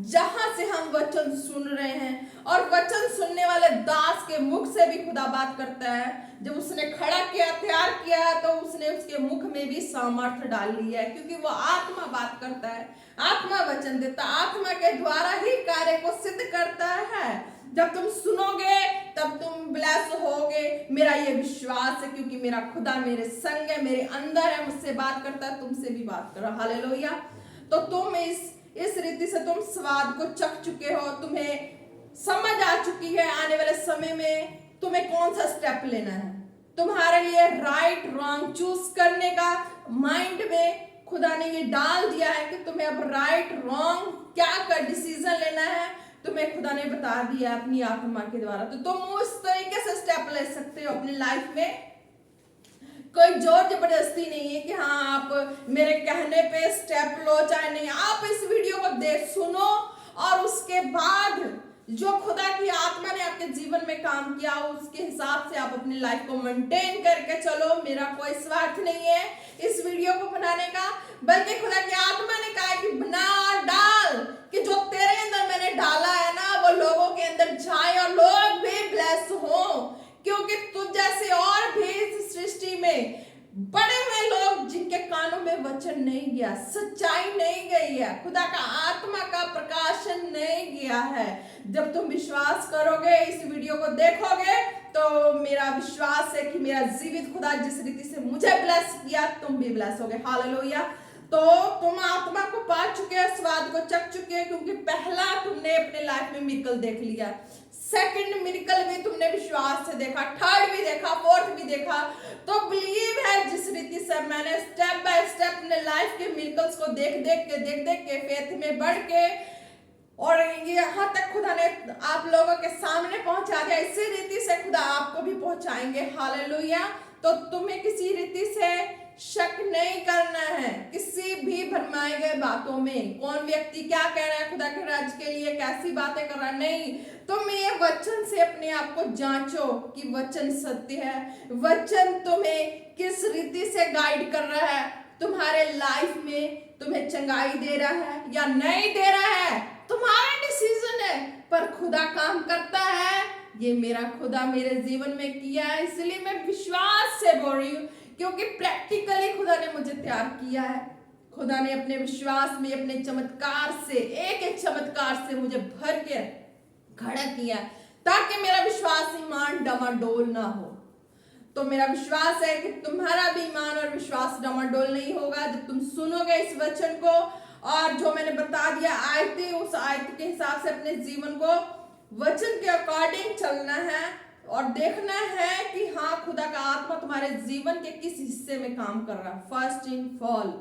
जहां से हम वचन सुन रहे हैं, और वचन सुनने वाले दास के मुख से भी खुदा बात करता है। जब उसने खड़ा किया, तैयार किया, तो उसने उसके मुख में भी सामर्थ्य डाल ली है, क्योंकि वो आत्मा बात करता है, आत्मा वचन देता, आत्मा के द्वारा ही कार्य को सिद्ध करता है। जब तुम सुनोगे तब तुम ब्लेस होगे, मेरा ये विश्वास है, क्योंकि मेरा खुदा मेरे संग है, मेरे अंदर है, मुझसे बात करता है, तुमसे भी बात कर रहा। हालेलुया। तो तुम इस रीति से तुम स्वाद को चख चुके हो, तुम्हें समझ आ चुकी है आने वाले समय में तुम्हें कौन सा स्टेप लेना है। तुम्हारे लिए राइट रॉन्ग चूज करने का माइंड में खुदा ने ये डाल दिया है कि तुम्हें अब राइट रॉन्ग क्या कर डिसीजन लेना है, तुम्हें खुदा ने बता दिया अपनी आत्मा के द्वारा। तो तुम उस तरीके से स्टेप ले सकते हो अपनी लाइफ में। कोई जोर जबरदस्ती नहीं है कि हाँ आप मेरे कहने पे स्टेप लो चाहे नहीं। आप इस वीडियो को सुनो और उसके बाद जो खुदा की आत्मा ने आपके जीवन में काम किया उसके हिसाब से आप अपनी लाइफ को मेंटेन करके चलो। मेरा कोई स्वार्थ नहीं है इस वीडियो को बनाने का, बल्कि खुदा की आत्मा ने कहा कि बना और डाल, कि जो तेरे अंदर मैंने डाला है ना वो लोगों के अंदर जाए और लोग भी ब्लेस हो, क्योंकि तुझ जैसे और भी इस सृष्टि में बड़े हुए लोग जिनके कानों में वचन नहीं गया, सच्चाई नहीं गई है, खुदा का आत्मा का प्रकाशन नहीं गया है। जब तुम विश्वास करोगे, इस वीडियो को देखोगे, तो मेरा विश्वास है कि मेरा जीवित खुदा जिस रीति से मुझे ब्लेस किया तुम भी ब्लेस होगे। हालेलुया। तो तुम आत्मा को पा चुके हो, स्वाद को चख चुके हो, क्योंकि पहला तुमने अपने लाइफ में मिरेकल देख लिया, सेकंड मिरेकल भी तुमने विश्वास से देखा, थर्ड भी देखा, फोर्थ भी देखा। तो बिलीव है जिस रीति से मैंने स्टेप बाय स्टेप अपने लाइफ के मिरेकल्स को देख देख के फेथ में बढ़ के और यहाँ तक खुदा ने आप लोगों के सामने पहुंचा दिया, इसी रीति से खुदा आपको भी पहुंचाएंगे। हालेलुया। तो तुम्हें किसी रीति से शक नहीं करना है किसी भी भरमाए गए बातों में, कौन व्यक्ति क्या कह रहा है खुदा के राज्य के लिए, कैसी बातें कर रहा है, नहीं। तुम ये वचन से अपने आप को जांचो कि वचन सत्य है, वचन तुम्हें किस रीति से गाइड कर रहा है, तुम्हारे लाइफ में तुम्हें चंगाई दे रहा है या नहीं दे रहा है, तुम्हारा डिसीजन है, पर खुदा काम करता है। ये मेरा खुदा मेरे जीवन में किया है, इसलिए मैं विश्वास से बोल रही हूँ, क्योंकि प्रैक्टिकली खुदा ने मुझे तैयार किया है। खुदा ने अपने विश्वास में अपने चमत्कार से, एक एक चमत्कार से मुझे भर के खड़ा किया, ताकि मेरा विश्वास ईमान डमाडोल ना हो। तो मेरा विश्वास है कि तुम्हारा भी ईमान और विश्वास डमाडोल नहीं होगा जब तुम सुनोगे इस वचन को, और जो मैंने बता दिया आयतें, उस आयत के हिसाब से अपने जीवन को वचन के अकॉर्डिंग चलना है और देखना है कि हाँ खुदा का आत्मा तुम्हारे जीवन के किस हिस्से में काम कर रहा है। फर्स्ट इन ऑल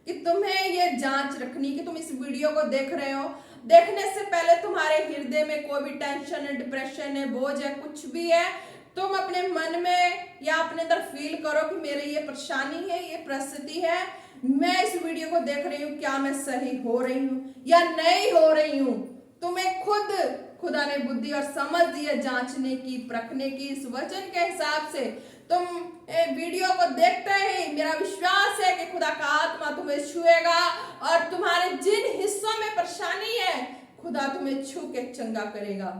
कि तुम्हें ये जांच रखनी कि तुम इस वीडियो को देख रहे हो, देखने से पहले तुम्हारे हृदय में कोई भी टेंशन है, डिप्रेशन है, बोझ है, कुछ भी है, तुम अपने मन में या अपने अंदर फील करो कि मेरी ये परेशानी है, ये परिस्थिति है, मैं इस वीडियो को देख रही हूँ, क्या मैं सही हो रही हूँ या नहीं हो रही हूँ। तुम्हें खुदा ने बुद्धि और समझ दी है जांचने की, परखने की। इस वचन के हिसाब से तुम वीडियो को देखते ही मेरा विश्वास है कि खुदा का आत्मा तुम्हें छुएगा और तुम्हारे जिन हिस्सों में परेशानी है खुदा तुम्हें छू के चंगा करेगा।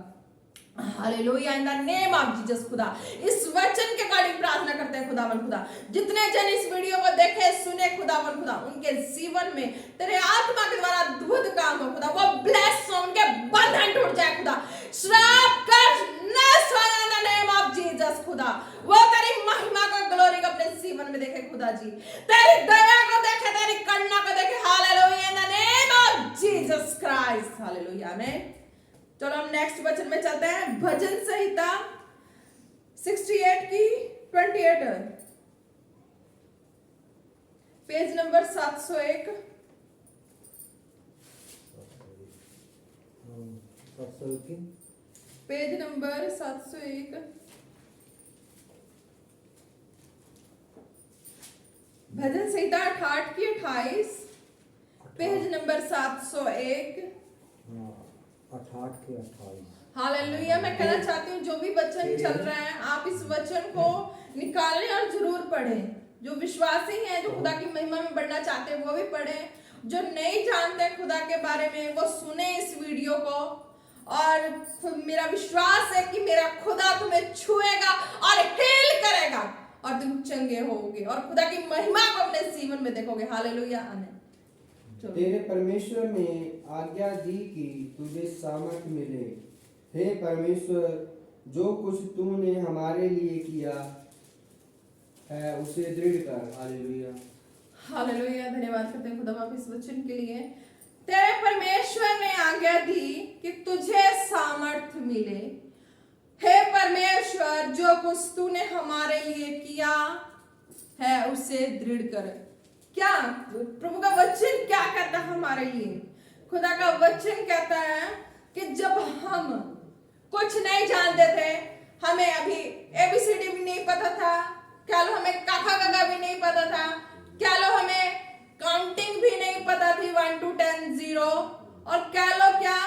Hallelujah. In the name of Jesus. खुदा इस वचन के अकॉर्डिंग प्रार्थना करते हैं खुदावन खुदा, जितने जन इस वीडियो को देखे सुने खुदावन खुदा, उनके जीवन में तेरे आत्मा के द्वारा अद्भुत काम हो खुदा, वो ब्लेस हो, उनके बंधन टूट जाए खुदा, श्राप कर्ज नष्ट हो इन द नेम ऑफ जीसस। खुदा वो तेरी महिमा को, ग्लोरी को अपने जीवन में देखे खुदा जी, तेरी दया को देखे, तेरी करुणा को देखे। Hallelujah in the name of Jesus Christ. Hallelujah. आमीन। चलो हम नेक्स्ट वचन में चलते हैं। भजन संहिता 68 की 28 पेज नंबर 701। पेज नंबर 701 भजन संहिता 68 की 28 पेज नंबर 701 68 के 28। हालेलुया। मैं कहना चाहती हूँ जो भी वचन चल रहा है आप इस वचन को निकालें और जरूर पढ़ें। जो विश्वासी हैं, जो खुदा की महिमा में बढ़ना चाहते हैं वो भी पढ़ें, जो नहीं जानते खुदा के बारे में वो सुने इस वीडियो को। और मेरा विश्वास है कि मेरा खुदा तुम्हें छुएगा और हील करेगा और तुम चंगे होगे और खुदा की महिमा को अपने जीवन में देखोगे। हालेलुया। आमीन। तेरे परमेश्वर ने आज्ञा दी कि तुझे सामर्थ मिले। हे परमेश्वर, जो कुछ तूने हमारे लिए किया है उसे दृढ़ कर। हालेलुया। हालेलुया। धन्यवाद करते हैं खुदा बाप इस वचन के लिए। तेरे परमेश्वर ने आज्ञा दी कि तुझे सामर्थ मिले। हे परमेश्वर, जो कुछ तूने हमारे लिए किया है उसे दृढ़ कर। क्या प्रभु का वचन क्या कहता है हमारे लिए? खुदा का वचन कहता है कि जब हम कुछ नहीं जानते थे, हमें अभी एबीसीडी भी नहीं पता था, क्या लो हमें काका काका भी नहीं पता था, क्या लो हमें काउंटिंग भी नहीं पता थी 1 to 10 0, और क्या लो क्या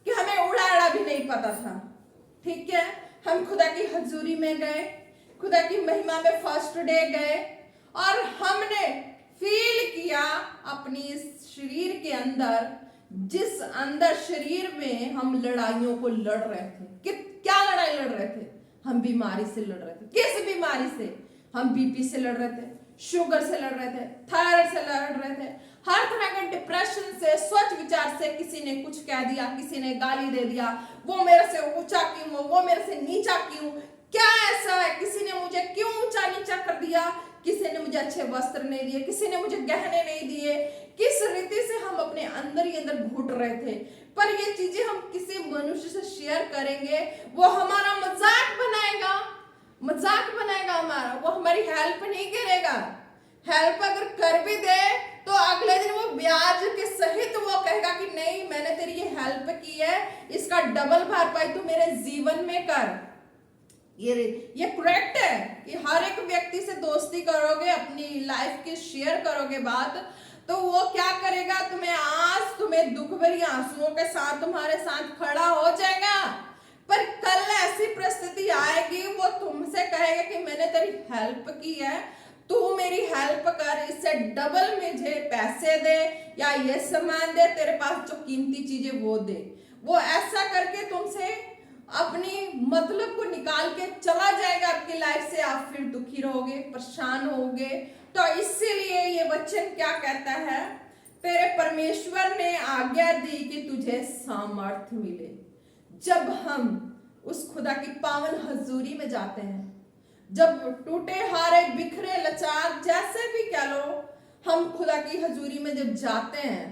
कि हमें उड़ाड़ा भी नहीं पता था। ठीक है, हम खुदा की हजूरी में गए, खुदा की महिमा में फर्स्ट डे गए और हमने फील किया अपनी इस शरीर के अंदर, जिस अंदर शरीर में हम लड़ाइयों को लड़ रहे थे। क्या लड़ाई लड़ रहे थे? हम बीमारी से लड़ रहे थे। किस बीमारी से? हम बीपी से लड़ रहे थे, शुगर से लड़ रहे थे, थायराइड से लड़ रहे थे, हर तरह के डिप्रेशन से, सोच विचार से। किसी ने कुछ कह दिया, किसी ने गाली दे दिया, वो मेरे से ऊंचा क्यों हो, वो मेरे से नीचा क्यों, क्या ऐसा है, किसी ने मुझे क्यों ऊंचा नीचा कर दिया, किसी ने मुझे अच्छे वस्त्र नहीं दिए, किसी ने मुझे गहने नहीं दिए। किस रीति से हम अपने अंदर ही अंदर घुट रहे थे। पर ये चीजें हम किसी मनुष्य से शेयर करेंगे, वो हमारा मजाक बनाएगा, मजाक बनाएगा हमारा, वो हमारी हेल्प नहीं करेगा। हेल्प अगर कर भी दे तो अगले दिन वो ब्याज के सहित वो कहेगा कि नहीं, मैंने तेरी ये हेल्प की है, इसका डबल भरपाई तू मेरे जीवन में कर। ये करेक्ट है कि हर एक व्यक्ति से दोस्ती करोगे, अपनी लाइफ की शेयर करोगे बात, तो वो क्या करेगा, तुम्हें दुख भरी आंसुओं के साथ तुम्हारे साथ खड़ा हो जाएगा। पर कल ऐसी परिस्थिति आएगी, वो तुमसे कहेगा कि मैंने तेरी हेल्प की है, तू मेरी हेल्प कर, इससे डबल मुझे पैसे दे या ये सामान दे, तेरे पास जो कीमती चीजें वो दे। वो ऐसा करके तुमसे अपनी मतलब को निकाल के चला जाएगा आपकी लाइफ से। आप फिर दुखी रहोगे, परेशान होगे। तो इसीलिए ये वचन क्या कहता है, तेरे परमेश्वर ने आज्ञा दी कि तुझे सामर्थ्य मिले। जब हम उस खुदा की पावन हजूरी में जाते हैं, जब टूटे हारे बिखरे लाचार जैसे भी कह लो, हम खुदा की हजूरी में जब जाते हैं,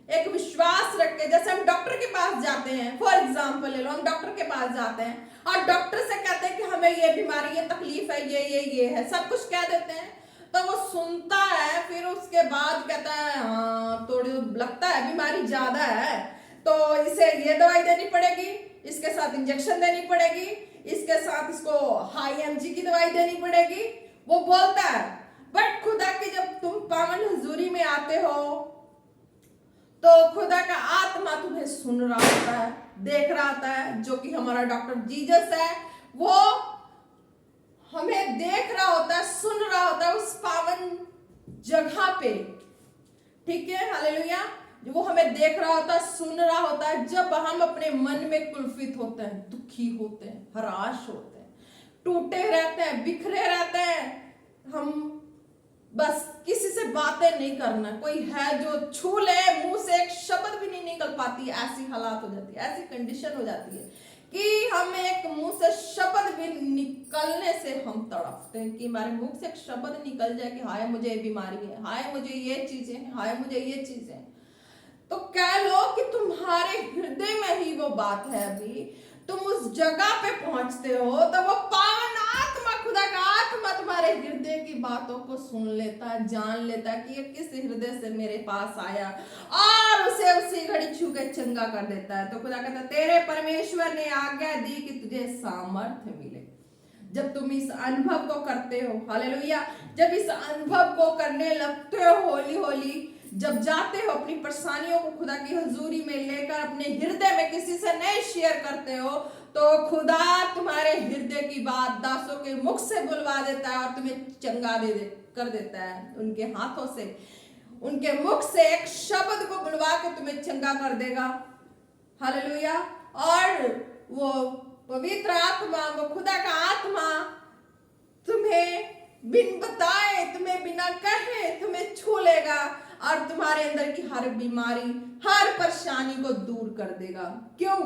एक विश्वास रख के, जैसे हम डॉक्टर के पास जाते हैं, फॉर एग्जाम्पल ले लो, हम डॉक्टर के पास जाते हैं और डॉक्टर से कहते हैं कि हमें ये बीमारी, ये तकलीफ है, ये है, सब कुछ कह देते हैं। तो वो सुनता है, फिर उसके बाद कहता है हाँ थोड़ी लगता है बीमारी ज्यादा है, तो इसे ये दवाई देनी पड़ेगी, इसके साथ इंजेक्शन देनी पड़ेगी, इसके साथ इसको हाई एमजी की दवाई देनी पड़ेगी, वो बोलता है। बट खुदा की जब तुम पावन हुजूरी में आते हो तो खुदा का आत्मा तुम्हें सुन रहा होता है, देख रहा होता है, जो कि हमारा डॉक्टर जीसस है, वो हमें देख रहा होता है, सुन रहा होता है उस पावन जगह पे। ठीक है, हालेलुया। वो हमें देख रहा होता है, सुन रहा होता है, जब हम अपने मन में कुलफित होते हैं, दुखी होते हैं, हराश होते हैं, टूटे रहते हैं, बिखरे रहते हैं, हम बस किसी से बातें नहीं करना, कोई है जो छू ले, मुंह से एक शब्द भी नहीं निकल पाती, ऐसी हालात हो जाती है, ऐसी कंडीशन हो जाती है कि हम एक मुंह से शब्द भी निकलने से हम तड़पते हैं कि हमारे मुंह से एक शब्द निकल जाए कि हाय मुझे ये बीमारी है, हाय मुझे ये चीजें हैं, हाय मुझे ये चीजें। तो कह लो कि तुम्हारे हृदय में ही वो बात है, अभी तुम उस जगह पे पहुंचते हो तो वो पावन आत्मा, खुदा का आत्मा तुम्हारे हृदय की बातों को सुन लेता है, जान लेता है कि ये किस हृदय से मेरे पास आया, और उसे उसी घड़ी छू के चंगा कर देता है। तो खुदा कहता है तेरे परमेश्वर ने आज्ञा दी कि तुझे सामर्थ्य मिले। जब तुम इस अनुभव को करते हो, हालेलुया, जब इस अनुभव को करने लगते हो, होली होली जब जाते हो, अपनी परेशानियों को खुदा की हजूरी में लेकर अपने हृदय में किसी से नहीं शेयर करते हो, तो खुदा तुम्हारे हृदय की बात दासों के मुख से बुलवा देता है और तुम्हें चंगा कर देता है। उनके हाथों से, उनके मुख से एक शब्द को बुलवा के तुम्हें चंगा कर देगा। हालेलुया। और वो पवित्र आत्मा, वो खुदा का आत्मा तुम्हें बिन बताए, तुम्हें बिना कहे तुम्हें छू लेगा और तुम्हारे अंदर की हर बीमारी, हर परेशानी को दूर कर देगा। क्यों?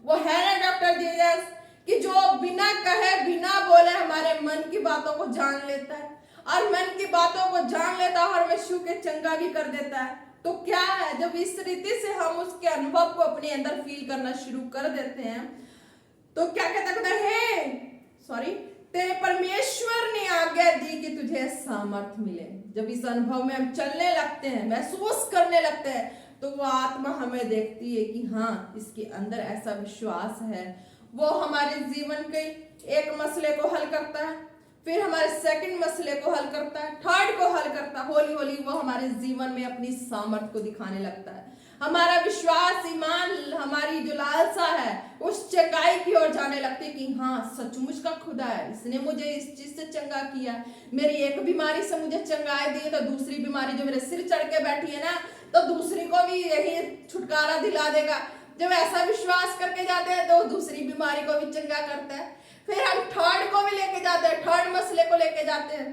वो है ना डॉक्टर जीसस कि जो बिना कहे, बिना बोले हमारे मन की बातों को जान लेता है और मन की बातों को जान लेता है और हमें छू के चंगा भी कर देता है। तो क्या है, जब इस रीति से हम उसके अनुभव को अपने अंदर फील करना शुरू कर देते हैं, तो क्या कहता है, सॉरी, तेरे परमेश्वर ने आज्ञा दी कि तुझे सामर्थ्य मिले। जब इस अनुभव में हम चलने लगते हैं, महसूस करने लगते हैं, तो वो आत्मा हमें देखती है कि हाँ, इसके अंदर ऐसा विश्वास है। वो हमारे जीवन के एक मसले को हल करता है, फिर हमारे सेकंड मसले को हल करता है, थर्ड को हल करता है। होली होली वो हमारे जीवन में अपनी सामर्थ्य को दिखाने लगता है। हमारा विश्वास, ईमान, हमारी जो लालसा है उस चंगाई की ओर जाने लगती है कि हाँ सचमुच का खुदा है, इसने मुझे इस चीज से चंगा किया, मेरी एक बीमारी से मुझे चंगाई दी तो दूसरी बीमारी जो मेरे सिर चढ़ के बैठी है ना, तो दूसरी को भी यही छुटकारा दिला देगा। जब ऐसा विश्वास करके जाते हैं तो दूसरी बीमारी को भी चंगा करता है। फिर हम थर्ड को भी लेके जाते हैं, थर्ड मसले को लेके जाते हैं,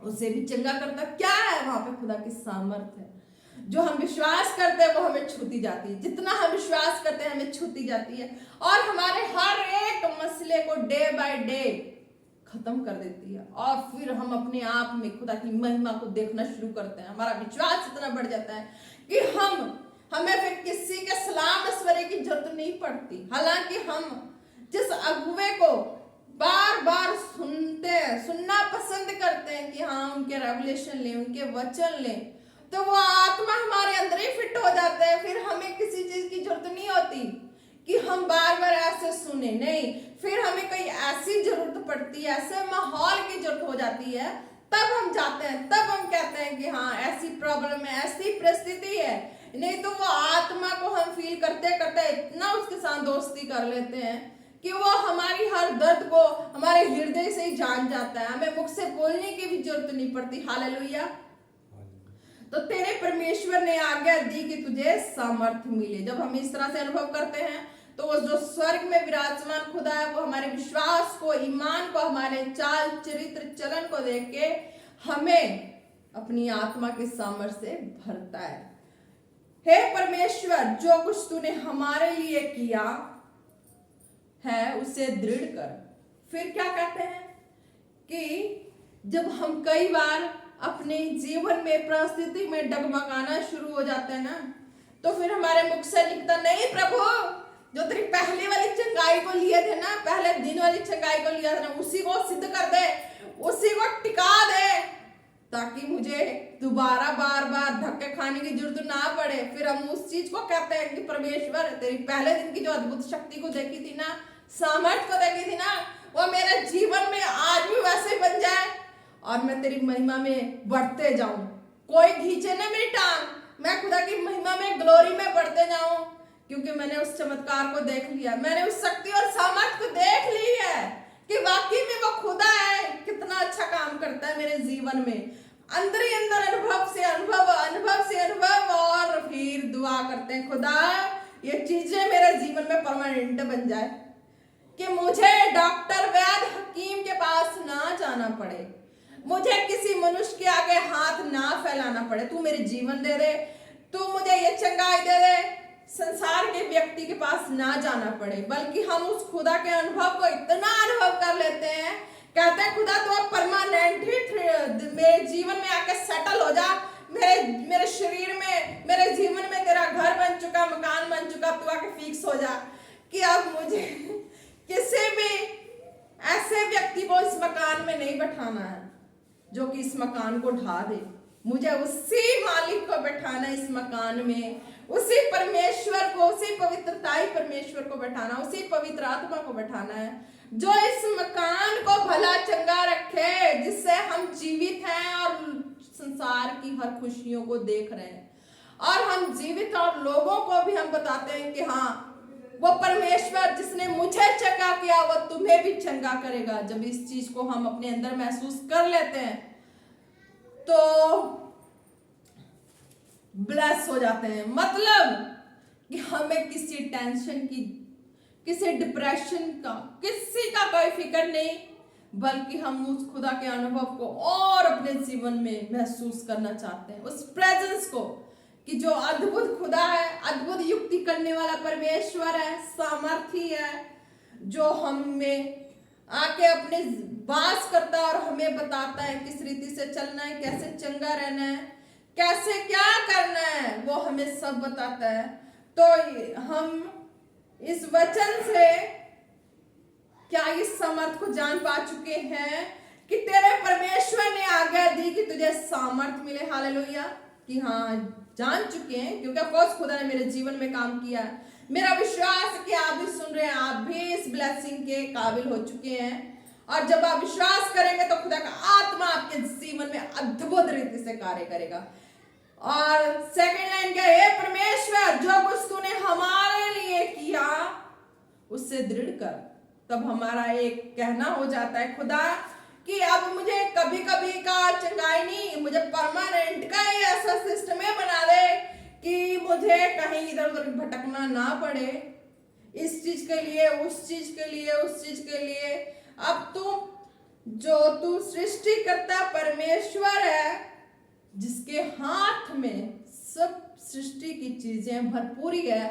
उसे भी चंगा करता है। क्या है वहां पे? खुदा की सामर्थ्य है। जो हम विश्वास करते हैं वो हमें छूती जाती है, जितना हम विश्वास करते हैं हमें छूती जाती है, और हमारे हर एक मसले को डे बाय डे खत्म कर देती है। और फिर हम अपने आप में खुदा की महिमा को देखना शुरू करते हैं। हमारा विश्वास इतना बढ़ जाता है कि हमें फिर किसी के सलाह मशवरे की जरूरत नहीं पड़ती। हालांकि हम जिस अगुवे को बार बार सुनना पसंद करते हैं कि हाँ उनके रेवलेशन लें, उनके वचन लें, तो वो आत्मा हमारे अंदर ही फिट हो जाता है। फिर हमें किसी चीज की जरूरत नहीं होती कि हम बार बार ऐसे सुने, नहीं, फिर हमें कोई ऐसी जरूरत पड़ती है, ऐसे माहौल की जरूरत हो जाती है, तब हम जाते हैं, तब हम कहते हैं कि हाँ ऐसी प्रॉब्लम है, ऐसी परिस्थिति है। नहीं तो वो आत्मा को हम फील करते करते इतना उसके साथ दोस्ती कर लेते हैं कि वो हमारी हर दर्द को हमारे हृदय से ही जान जाता है। हमें मुख से बोलने की भी जरूरत नहीं पड़ती। हालेलुया। तो तेरे परमेश्वर ने आज्ञा दी कि तुझे सामर्थ्य मिले। जब हम इस तरह से अनुभव करते हैं तो वो जो स्वर्ग में विराजमान खुदा है वो हमारे विश्वास को, ईमान को, हमारे चाल चरित्र चलन को देख के हमें अपनी आत्मा के सामर्थ्य से भरता है। हे परमेश्वर, जो कुछ तूने हमारे लिए किया है उसे दृढ़ कर। फिर क्या कहते हैं कि जब हम कई बार अपने जीवन में परिस्थिति में डगमगाना शुरू हो जाते हैं ना, तो फिर हमारे मुख से निकलता, नहीं प्रभु, जो तेरी पहले वाली चंगाई को लिए थे ना, पहले दिन वाली चंगाई को लिया था ना, उसी को सिद्ध कर दे, उसी को टिका दे, ताकि मुझे दोबारा बार बार धक्के खाने की जरूरत ना पड़े। फिर हम उस चीज को कहते हैं कि परमेश्वर, तेरी पहले दिन की जो अद्भुत शक्ति को देखी थी ना, सामर्थ्य को देखी थी ना, वो मेरे जीवन में आज भी वैसे बन जाए और मैं तेरी महिमा में बढ़ते जाऊं। कोई खींचे ना मेरी टांग, मैं खुदा की महिमा में, ग्लोरी में बढ़ते जाऊं, क्योंकि मैंने उस चमत्कार को देख लिया, मैंने उस शक्ति और सामर्थ्य को देख ली है कि वाकई में वो खुदा है, कितना अच्छा काम करता है मेरे जीवन में। अंदर ही अंदर अनुभव से अनुभव, अनुभव से अनुभव, और फिर दुआ करते हैं, खुदा ये चीजें मेरे जीवन में परमानेंट बन जाए, कि मुझे डॉक्टर, वैद्य, हकीम के पास ना जाना पड़े, मुझे किसी मनुष्य के आगे हाथ ना फैलाना पड़े। तू मेरे जीवन दे दे, तू मुझे ये चंगाई दे दे, संसार के व्यक्ति के पास ना जाना पड़े, बल्कि हम उस खुदा के अनुभव को इतना अनुभव कर लेते हैं, कहते हैं खुदा तो अब परमानेंट ही मेरे जीवन में आके सेटल हो जा, मेरे शरीर में, मेरे जीवन में तेरा घर बन चुका, मकान बन चुका, तू आके फिक्स हो जा कि अब मुझे किसी भी ऐसे व्यक्ति को इस मकान में नहीं बैठाना है जो कि इस मकान को ढा दे। मुझे उसी मालिक को बैठाना है इस मकान में, उसी परमेश्वर को, उसी पवित्रताई परमेश्वर को बैठाना, उसी पवित्र आत्मा को बैठाना है जो इस मकान को भला चंगा रखे, जिससे हम जीवित हैं और संसार की हर खुशियों को देख रहे हैं, और हम जीवित और लोगों को भी हम बताते हैं कि हाँ वो परमेश्वर जिसने मुझे चंगा किया वो तुम्हें भी चंगा करेगा। जब इस चीज को हम अपने अंदर महसूस कर लेते हैं तो ब्लेस हो जाते हैं। मतलब कि हमें किसी टेंशन की, किसी डिप्रेशन का, किसी का कोई फिक्र नहीं, बल्कि हम उस खुदा के अनुभव को और अपने जीवन में महसूस करना चाहते हैं, उस प्रेजेंस को, कि जो अद्भुत खुदा है, अद्भुत युक्ति करने वाला परमेश्वर है, सामर्थी है, जो हम में आके अपने वास करता है और हमें बताता है किस रीति से चलना है, कैसे चंगा रहना है, कैसे क्या करना है, वो हमें सब बताता है। तो हम इस वचन से क्या इस सामर्थ को जान पा चुके हैं कि तेरे परमेश्वर ने आज्ञा दी कि तुझे सामर्थ मिले। हालेलुया। कि हाँ जान चुके हैं, क्योंकि ऑफकोर्स खुदा ने मेरे जीवन में काम किया है। मेरा विश्वास है कि आप भी सुन रहे हैं, आप भी इस ब्लेसिंग के काबिल हो चुके हैं, और जब आप विश्वास करेंगे तो खुदा का आत्मा आपके जीवन में अद्भुत रीति से कार्य करेगा। और सेकंड लाइन क्या है, परमेश्वर जो कुछ तूने हमारे लिए किया उससे दृढ़ कर। तब हमारा एक कहना हो जाता है खुदा कि अब मुझे कभी कभी का चंगाई नहीं, मुझे परमानेंट का ही ऐसा सिस्टम बना दे कि मुझे कहीं इधर उधर भटकना ना पड़े, इस चीज के लिए उस चीज के लिए उस चीज के लिए। अब तू सृष्टिकर्ता परमेश्वर है जिसके हाथ में सब सृष्टि की चीजें भरपूरी है,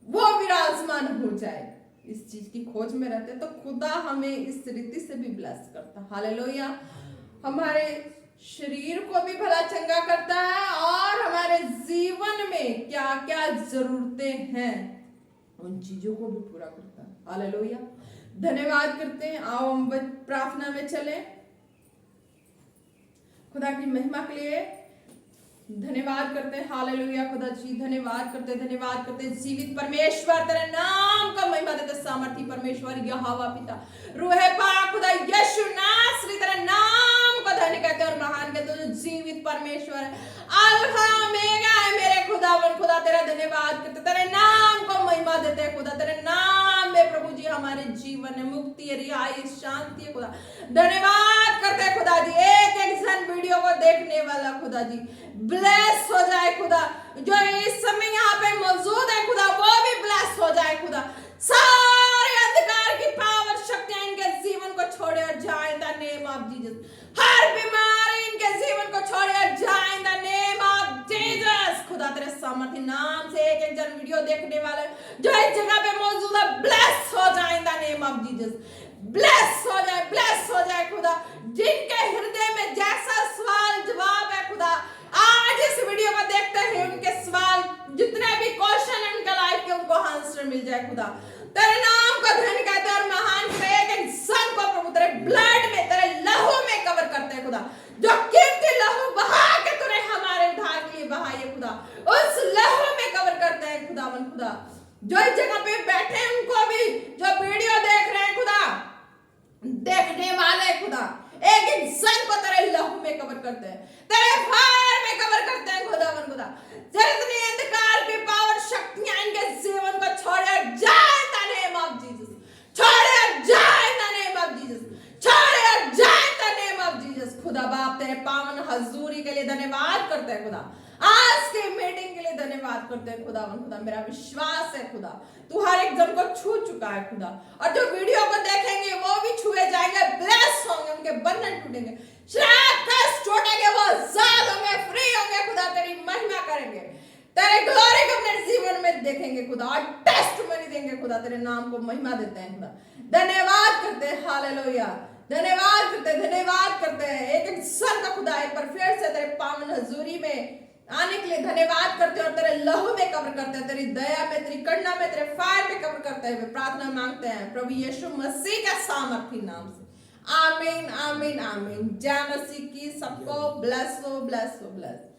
वो विराजमान हो जाए, इस चीज की खोज में रहते तो खुदा हमें इस रीति से भी ब्लेस करता। हालेलुया। हमारे शरीर को भी भला चंगा करता है और हमारे जीवन में क्या क्या जरूरतें हैं उन चीजों को भी पूरा करता है। हालेलुया। धन्यवाद करते हैं। आओ हम प्रार्थना में चले। खुदा की महिमा के लिए धन्यवाद करते हैं। हालेलुया। खुदा जी धन्यवाद करते जीवित परमेश्वर तेरे नाम का महिमा देते, सामर्थी परमेश्वर यहोवा पिता रूहे पाक खुदा यीशु नासरी तेरे नाम को धन्य कहते हैं और महान कहते हैं, जो जीवित परमेश्वर है, अल्फा ओमेगा है मेरे खुदावन। खुदा तेरा धन्यवाद करते, तेरे नाम को महिमा देते हैं खुदा। तेरे नाम में प्रभु जी हमारे जीवन में मुक्ति है, रिहाई, शांति है खुदा। धन्यवाद करते हैं खुदा जी। एक एक जन वीडियो को देखने वाला खुदा जी ब्लेस हो जाए खुदा, जो इस समय यहाँ पे मौजूद है खुदा वो भी ब्लेस हो जाए खुदा। सारे अंधकार की पावर शक्तियां इनके जीवन को छोड़े और जाए in the name of Jesus. हर बीमारी इनके जीवन को छोड़े और जाए in the name of Jesus. खुदा तेरे सामर्थ्य नाम से एक एक जन वीडियो देखने वाले जो इस जगह पे मौजूद है ब्लेस हो जाए in the name of Jesus. Bless हो जाए खुदा। जिनके हृदय में जैसा सवाल जवाब है खुदा, आज इस वीडियो को देखते हैं उनके सवाल जितने भी क्वेश्चन उनके लाइफ के उनको आंसर मिल जाए खुदा। तेरे नाम को धन्य कहते हैं और महान एक इंसान को प्रभु तेरे ब्लड में, तेरे लहू में कवर करते हैं खुदा। जो कीमती लहू बहा के तूने हमारे उद्धार के लिए बहाई है खुदा, उस लहू में कवर करते हैं खुदावन। खुदा जो इस जगह पे बैठे हैं उनको भी, जो वीडियो देख रहे हैं खुदा, देखने वाले खुदा, एक इंसान को तेरे लहू में कवर करते हैं, तेरे फायर में कवर करते हैं खुदावन। खुदा जितनी अंधकार की पावर शक्तियां इनके जीवन को छोड़े जाए in the name of Jesus, छोड़े जाए in the name of Jesus, छोड़े जाए in the name of Jesus. खुदा बाप तेरे पावन हजूरी के लिए धन्यवाद करते हैं खुदा। आज के मीटिंग के लिए धन्यवाद करते हैं खुदावन। खुदा मेरा विश्वास है खुदा तू हर एक जन को छू चुका है खुदा, और जो वीडियो को देखेंगे वो भी छुए जाएंगे, ब्लेस होंगे, उनके बंधन टूटेंगे, श्राप कष्ट टूटेंगे, वो आजाद होंगे, फ्री होंगे खुदा। तेरी महिमा करेंगे, तेरे ग्लोरी को अपने जीवन में देखेंगे खुदा और टेस्टमनी देंगे खुदा। तेरे नाम को महिमा देते हैं खुदा। धन्यवाद करते हैं। हालेलुया। धन्यवाद करते हैं एक इंसान का खुदा एक बार फिर से तेरे पावन हजूरी में आने के लिए धन्यवाद करते हैं और तेरे लहू में कवर करते हैं, तेरी दया में, तेरी करुणा में, तेरे फायर में कवर करते हैं। प्रार्थना मांगते हैं प्रभु यीशु मसीह के सामर्थी नाम से। आमीन आमीन आमीन। जय मसीह की। सबको ब्लेस हो।